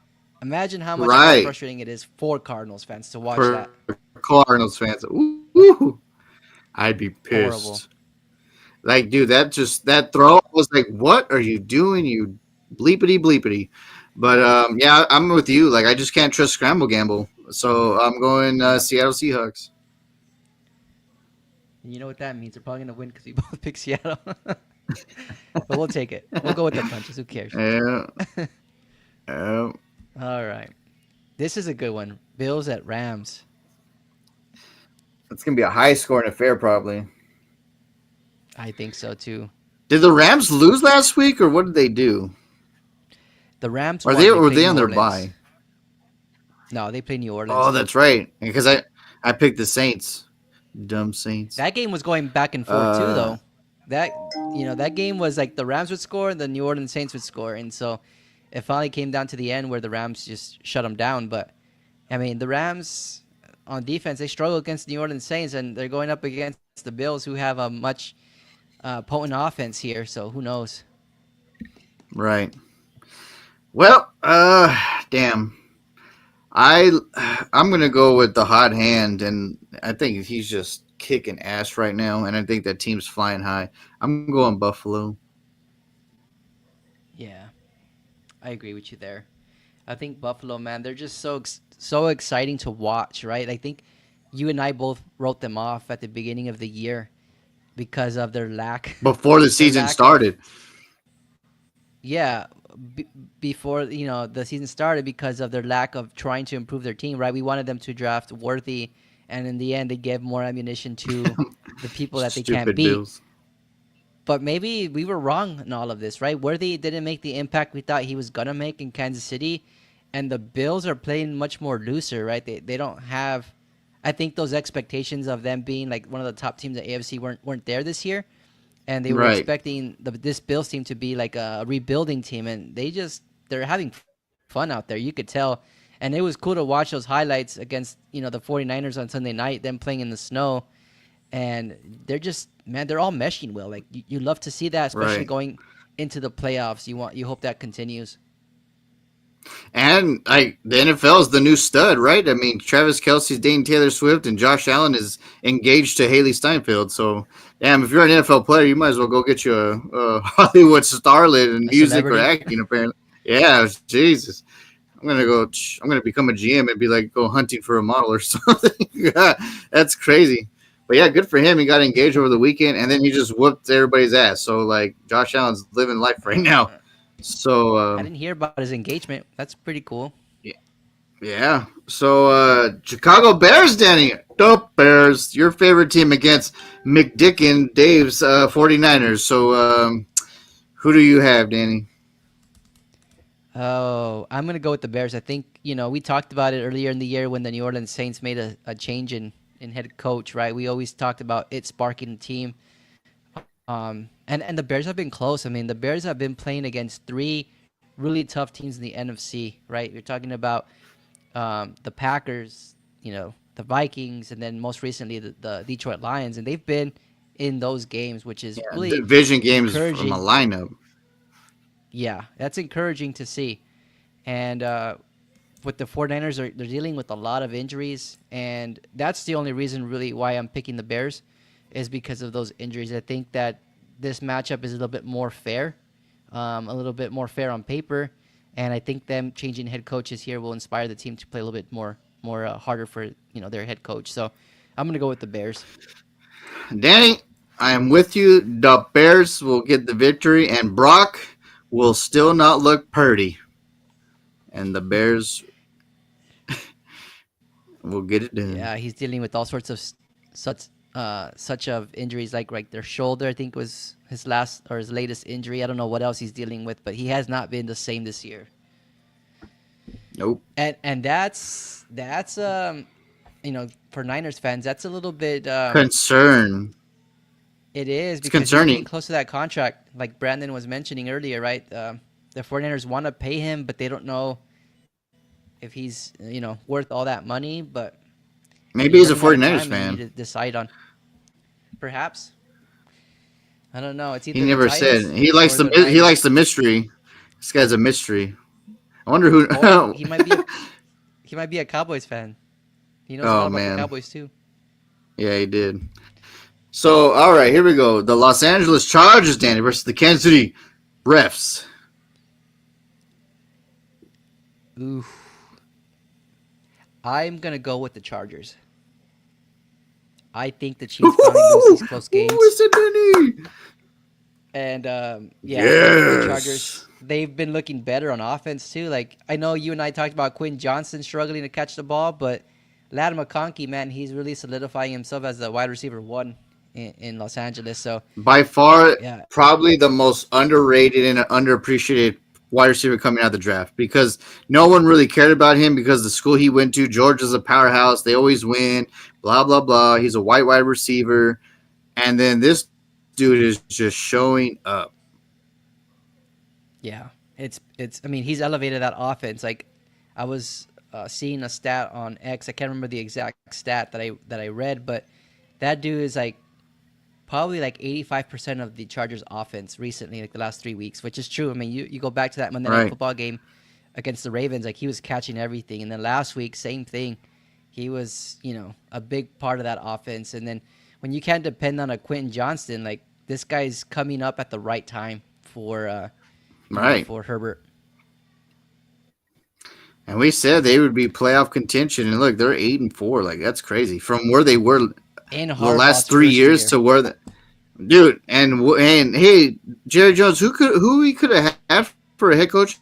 imagine how much more Right. frustrating it is for Cardinals fans to watch For that. Cardinals fans. Ooh, I'd be Horrible. pissed. Like, dude, that throw I was like, what are you doing, you bleepity bleepity? But yeah, I'm with you. Like, I just can't trust Scramble Gamble. So I'm going Yep. Seattle Seahawks. And you know what that means? They're probably gonna win because we both pick Seattle. But we'll take it. We'll go with the punches. Who cares? Yeah, yeah. All right. This is a good one. Bills at Rams. It's gonna be a high scoring affair, probably. I think so too. Did the Rams lose last week, or what did they do? The Rams Are won. they They were played they New on their Orleans. bye? No, they played New Oh, Orleans. that's right. Because I picked the Saints. Dumb Saints. That game was going back and forth too, Uh, though. That that game was like the Rams would score, and the New Orleans Saints would score, and so it finally came down to the end where the Rams just shut them down. But I mean, the Rams on defense they struggle against the New Orleans Saints, and they're going up against the Bills, who have a much potent offense here. So who knows? right. Well, damn. I I'm gonna go with the hot hand, and I think he's just kicking ass right now, and I think that team's flying high. I'm going Buffalo. Yeah, I agree with you there. I think Buffalo, man, they're just so exciting to watch, right? I think you and I both wrote them off at the beginning of the year because of their lack Before the their season lack of started, yeah b- before the season started because of their lack of trying to improve their team, right? We wanted them to draft Worthy, and in the end they gave more ammunition to the people that they can't stupid beat. Bills. But maybe we were wrong in all of this, right? Worthy didn't make the impact we thought he was gonna make in Kansas City, and the Bills are playing much more looser, right? They don't have. I think those expectations of them being like one of the top teams at AFC weren't there this year, and they were Right, expecting this Bills team to be like a rebuilding team, and they're having fun out there. You could tell, and it was cool to watch those highlights against the 49ers on Sunday night, them playing in the snow, and they're just man, they're all meshing well. Like you love to see that, especially right. going into the playoffs. You hope that continues. And the NFL is the new stud, right? I mean, Travis Kelsey's dating Taylor Swift, and Josh Allen is engaged to Haley Steinfeld. So, damn, if you're an NFL player, you might as well go get you a Hollywood starlet in A music or celebrity. acting. Apparently, yeah. Jesus, I'm gonna go. I'm gonna become a GM and be like go hunting for a model or something. Yeah, that's crazy. But yeah, good for him. He got engaged over the weekend, and then he just whooped everybody's ass. So like, Josh Allen's living life right now. Uh, So I didn't hear about his engagement. That's pretty cool. yeah. So Chicago Bears, Danny. The Bears, your favorite team against McDicken Dave's 49ers. So who do you have, Danny? Oh, I'm gonna go with the Bears. I think we talked about it earlier in the year when the New Orleans Saints made a change in head coach. Right, we always talked about it sparking the team. And the Bears have been close. I mean, the Bears have been playing against three really tough teams in the NFC. Right, you're talking about the Packers, the Vikings, and then most recently the Detroit Lions, and they've been in those games, which is Yeah, really division games from a encouraging. lineup. Yeah, that's encouraging to see. And with the 49ers, they're dealing with a lot of injuries, and that's the only reason really why I'm picking the Bears is because of those injuries. I think that this matchup is a little bit more fair, a little bit more fair on paper, and I think them changing head coaches here will inspire the team to play a little bit more harder for their head coach. So I'm gonna go with the Bears. Danny, I am with you. The Bears will get the victory, and Brock will still not look purty. And the Bears will get it done. Yeah, he's dealing with all sorts of such of injuries like their shoulder. I think was his last or his latest injury. I don't know what else he's dealing with, but he has not been the same this year. Nope. And that's for Niners fans, that's a little bit Concern. it is It's because he's getting concerning. close to that contract, like Brandon was mentioning earlier, right? The 49ers want to pay him, but they don't know if he's worth all that money. But Maybe he's he's a running out of 49ers time, and you need fan. to decide on perhaps. I don't know. It's He either the never said Titans he likes or the the he likes Niners, the mystery. This guy's a mystery. I wonder who. or he might be a Cowboys fan. He knows a lot Oh about the man, Cowboys too. yeah, he did. So all right, here we go. The Los Angeles Chargers, Danny, versus the Kansas City Refs. Ooh, I'm gonna go with the Chargers. I think the Chiefs probably lose these Ooh, close games. listen, Danny. And yeah, I think the Chargers, Yes. they've been looking better on offense too. Like I know you and I talked about Quinn Johnson struggling to catch the ball, but Lad McConkey, man, he's really solidifying himself as the wide receiver one in Los Angeles. So By far, yeah, probably the most underrated and underappreciated wide receiver coming out of the draft because no one really cared about him because the school he went to, Georgia's a powerhouse. They always win, blah, blah, blah. He's a white wide receiver. And then this dude is just showing up. yeah, it's. I mean, he's elevated that offense. Like I was seeing a stat on X. I can't remember the exact stat that I read, but that dude is like probably like 85% of the Chargers offense recently, like the last 3 weeks, which is true. I mean, you go back to that Monday Night Right. Football game against the Ravens, like he was catching everything. And then last week, same thing. He was, a big part of that offense. And then when you can't depend on a Quentin Johnston, like this guy's coming up at the right time Right. for Herbert. And we said they would be playoff contention. And look, they're 8-4. Like, that's crazy. From where they were In the last Harbaugh's 3 years first to year. where dude, and hey, Jerry Jones, who we could have had for a head coach?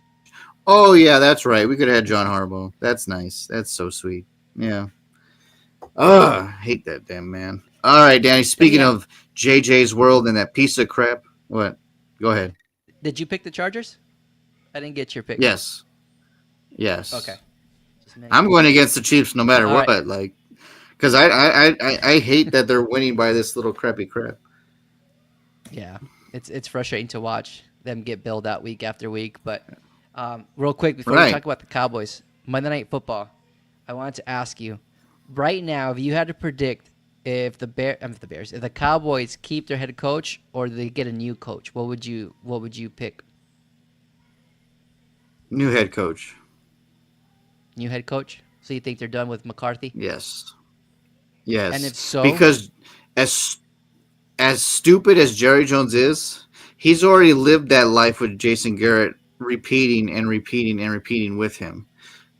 Oh yeah, that's right. We could have had John Harbaugh. That's nice. That's so sweet. Yeah. Hate that damn man. All right, Danny. Let me Speaking ask, of JJ's world and that piece of crap, what? Go ahead. did you pick the Chargers? I didn't get your pick. Yes. Okay. Yes. Just making I'm going sure. against the Chiefs no matter All right. what. Like, because I hate that they're winning by this little crappy crap. Yeah, it's frustrating to watch them get billed out week after week. But real quick before we Right. talk about the Cowboys, Monday Night Football, I wanted to ask you right now if you had to predict if the Cowboys keep their head coach or they get a new coach, what would you pick? New head coach. New head coach? So you think they're done with McCarthy? Yes. And Yes. if so, Because as as stupid as Jerry Jones is, he's already lived that life with Jason Garrett, repeating and repeating and repeating with him.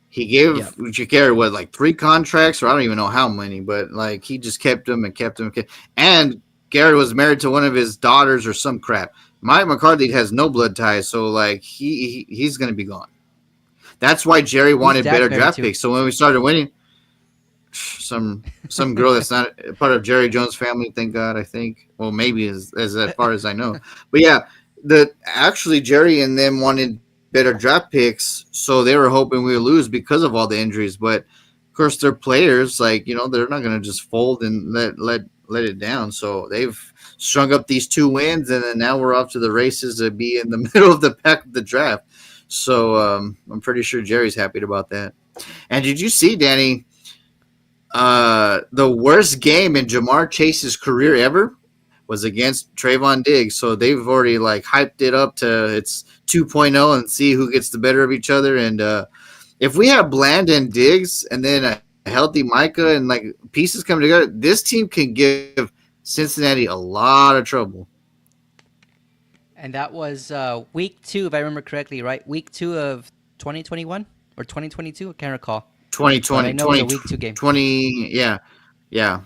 He yeah, gave Garrett what, like, 3 contracts, or I don't even know how many, but like he just kept him and kept him. And Garrett was married to one of his daughters or some crap. Mike McCarthy has no blood ties, so like he's gonna be gone. That's why Jerry who's wanted dad better married draft to? picks. So when we started winning, some girl that's not part of Jerry Jones' family, thank God. I think. Well, maybe as far as I know, but yeah, the actually Jerry and them wanted better draft picks, so they were hoping we would lose because of all the injuries. But of course, they're players. Like, they're not going to just fold and let it down. So they've strung up these 2 wins, and then now we're off to the races to be in the middle of the pack of the draft. So I'm pretty sure Jerry's happy about that. And did you see, Danny, the worst game in Jamar Chase's career ever was against Trayvon Diggs. So they've already like hyped it up to its 2.0 and see who gets the better of each other. And if we have Bland and Diggs and then a healthy Micah and like pieces come together, this team can give Cincinnati a lot of trouble. And that was week 2, if I remember correctly, right? Week 2 of 2021 or 2022, I can't recall. But I 2020, know it was a week 2 game. yeah, yeah.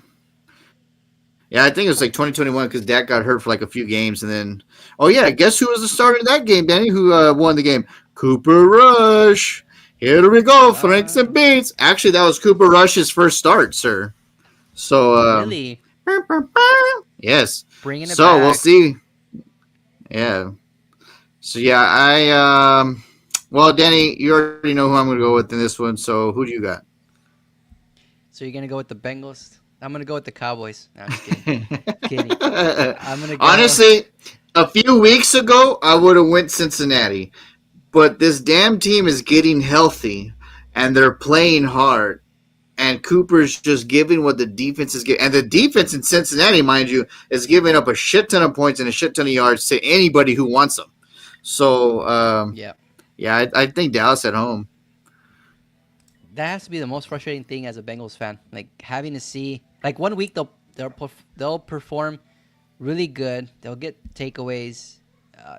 Yeah, I think it was like 2021 because Dak got hurt for like a few games, and then, oh yeah, guess who was the starter in that game, Danny? Who won the game? Cooper Rush. Here we go, Franks and Ah, Beans. Actually, that was Cooper Rush's first start, sir. So, really? yes. Bringing it So we'll back. see. Yeah. So yeah, well, Danny, you already know who I'm going to go with in this one. So who do you got? So you're gonna go with the Bengals? I'm gonna go with the Cowboys. No, I'm just kidding. Kidding. I'm gonna go. Honestly, a few weeks ago, I would have went Cincinnati, but this damn team is getting healthy, and they're playing hard. And Cooper's just giving what the defense is giving, and the defense in Cincinnati, mind you, is giving up a shit ton of points and a shit ton of yards to anybody who wants them. So, Yeah, yeah, I think Dallas at home. that has to be the most frustrating thing as a Bengals fan. Like having to see, like one week they'll perform really good. They'll get takeaways.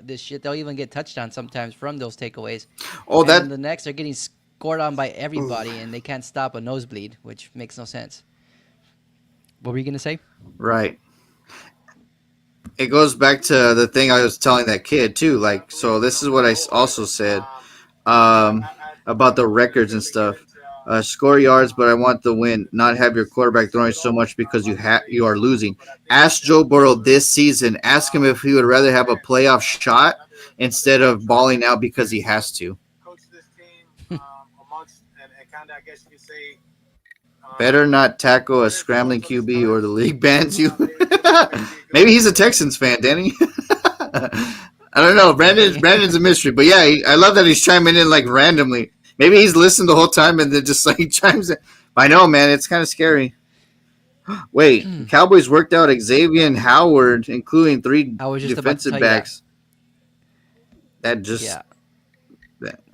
This shit, they'll even get touchdowns sometimes from those takeaways, Oh, and then that the next they're getting scored on by Oof. everybody, and they can't stop a nosebleed, which makes no sense. What were you gonna say? Right. It goes back to the thing I was telling that kid too. Like, so this is what also said about the records and stuff. Score yards, but I want the win. Not have your quarterback throwing so much because you are losing. Ask Joe Burrow this season. Ask him if he would rather have a playoff shot instead of balling out because he has to. Better not tackle a scrambling QB or the league bans you. Maybe he's a Texans fan, Danny. I don't know. Maybe. Brandon's a mystery, but yeah, I love that he's chiming in like randomly. Maybe he's listened the whole time and then just like chimes in. I know, man. It's kind of scary. Wait, Cowboys worked out Xavier Howard, including three I was just about to defensive tell you that. backs. That just Yeah,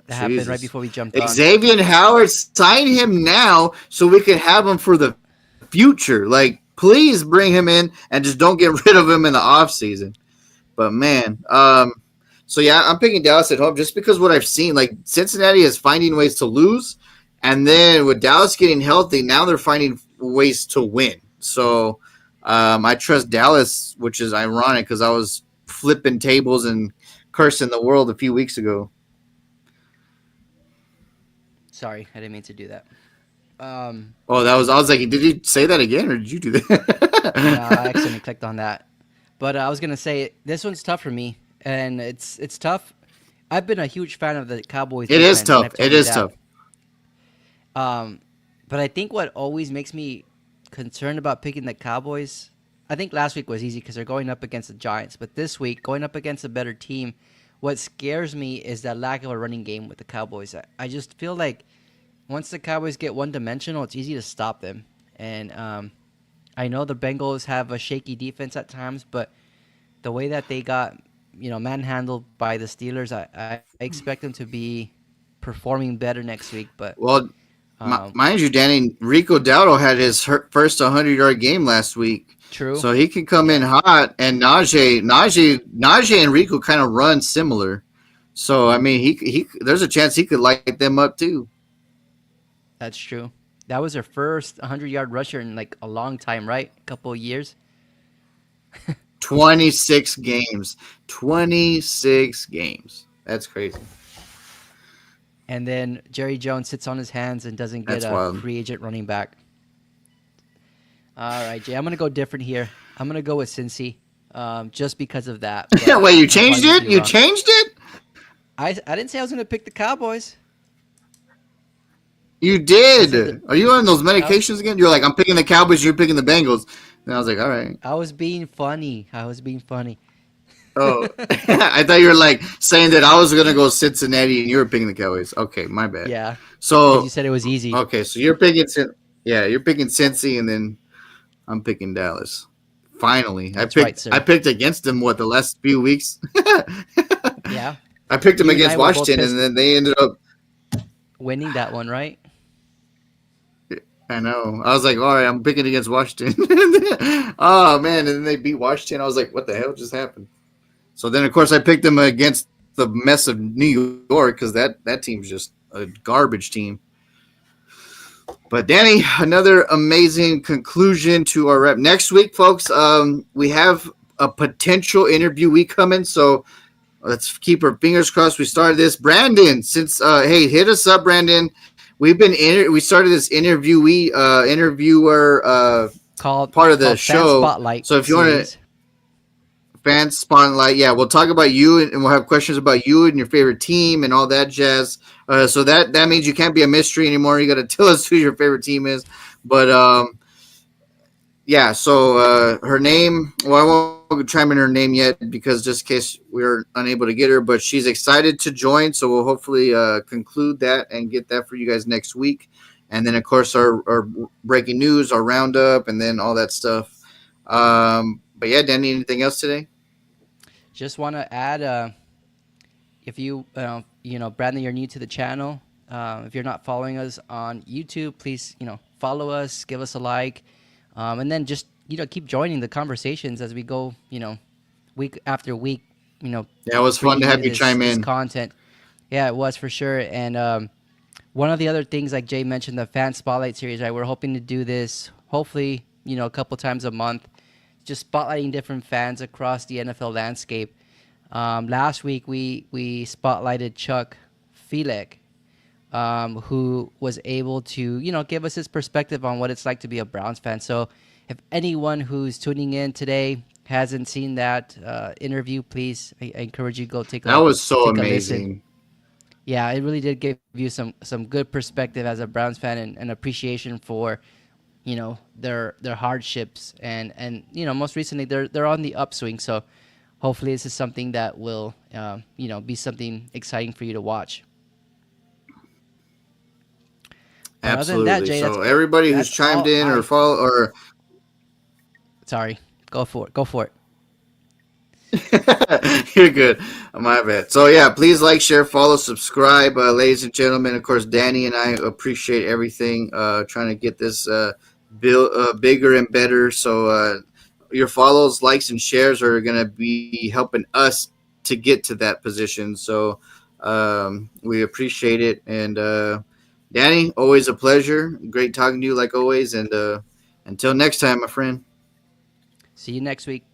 that happened right Jesus. before we jumped on. Xavier Howard, sign him now so we can have him for the future. Like, please bring him in and just don't get rid of him in the offseason. But man, so yeah, I'm picking Dallas at home just because what I've seen, like Cincinnati is finding ways to lose, and then with Dallas getting healthy, now they're finding ways to win. So I trust Dallas, which is ironic because I was flipping tables and cursing the world a few weeks ago. Sorry, I didn't mean to do that. Um, Oh, that was I was like, did you say that again or did you do no, I that? accidentally clicked on that. But I was gonna say this one's tough for me, and it's tough. I've been a huge fan of the Cowboys It is defense, and tough. I've It told you is that. tough. Um, but I think what always makes me concerned about picking the Cowboys, I think last week was easy because they're going up against the Giants. But this week, going up against a better team, what scares me is that lack of a running game with the Cowboys. I just feel like once the Cowboys get one dimensional, it's easy to stop them. And I know the Bengals have a shaky defense at times, but the way that they got manhandled by the Steelers, I expect them to be performing better next week. But Well, um, mind you, Danny, Rico Dowdle had his first 100-yard game last week, true, so he can come in yeah, hot. And Najee, and Rico kind of run similar. So I mean, he there's a chance he could light them up too. that's true. That was their first 100-yard rusher in like a long time, right? A couple of years. 26 games, 26 games. That's crazy. And then Jerry Jones sits on his hands and doesn't get That's a wild. free agent running back. All right, Jay, I'm gonna go different here. I'm gonna go with Cincy, just because of that. But Wait, you I'm probably changed gonna it? be You wrong. changed it? I didn't say I was gonna pick the Cowboys. You I said that did. Are you on those I, medications again? You're like, I'm picking the Cowboys. You're picking the Bengals. And I was like, all right. I was being funny. I was being funny. Oh, I thought you were like saying that I was gonna go Cincinnati and you were picking the Cowboys. Okay, my bad. Yeah, because you So said it was easy. okay, so you're picking, yeah, you're picking Cincy, and then I'm picking Dallas. Finally, That's right, I sir. picked against them what the last few weeks. Yeah, I picked them you and I against were both Washington, and pissed then they ended up. winning that one, right? I know. I was like, all right, I'm picking against Washington. Oh man, and then they beat Washington. I was like, what the hell just happened? So then, of course, I picked them against the mess of New York because that team's just a garbage team. But Danny, another amazing conclusion to our rep. Next week, folks, we have a potential interview week coming. So let's keep our fingers crossed. We started this, Brandon. Since hey, hit us up, Brandon. We started this interviewer Called part of the called Fan show. Spotlight So if you want to series. fan spotlight. Yeah, we'll talk about you and we'll have questions about you and your favorite team and all that jazz. So that means you can't be a mystery anymore. You got to tell us who your favorite team is. But yeah, so her name. Well, I won't chime in her name yet because just in case we're unable to get her, but she's excited to join. So we'll hopefully conclude that and get that for you guys next week. And then of course our breaking news, our roundup, and then all that stuff. But yeah, Danny, anything else today? Just want to add, if Brandon, you're new to the channel. If you're not following us on YouTube, please, follow us, give us a like, and then just keep joining the conversations as we go, week after week, Yeah, it was fun to bringing have you you this chime this in. content. Yeah, it was for sure, and one of the other things, like Jay mentioned, the fan spotlight series, right? We're hoping to do this hopefully, a couple times a month, just spotlighting different fans across the NFL landscape. Last week we spotlighted Chuck Filek, who was able to give us his perspective on what it's like to be a Browns fan. So if anyone who's tuning in today hasn't seen that interview, please, I encourage you to go That was so take a listen. amazing. Yeah, it really did give you some good perspective as a Browns fan, and appreciation for their hardships, and most recently they're on the upswing. So hopefully this is something that will be something exciting for you to watch. But other than that, Absolutely. Jay, So everybody who's that's chimed all in or I. follow or Sorry, go for it. Go for it. you're good. My bad. So yeah, please like, share, follow, subscribe, ladies and gentlemen. Of course, Danny and I appreciate everything. Trying to get this bill bigger and better. So your follows, likes, and shares are gonna be helping us to get to that position. So we appreciate it. And Danny, always a pleasure. Great talking to you like always. And until next time, my friend. See you next week.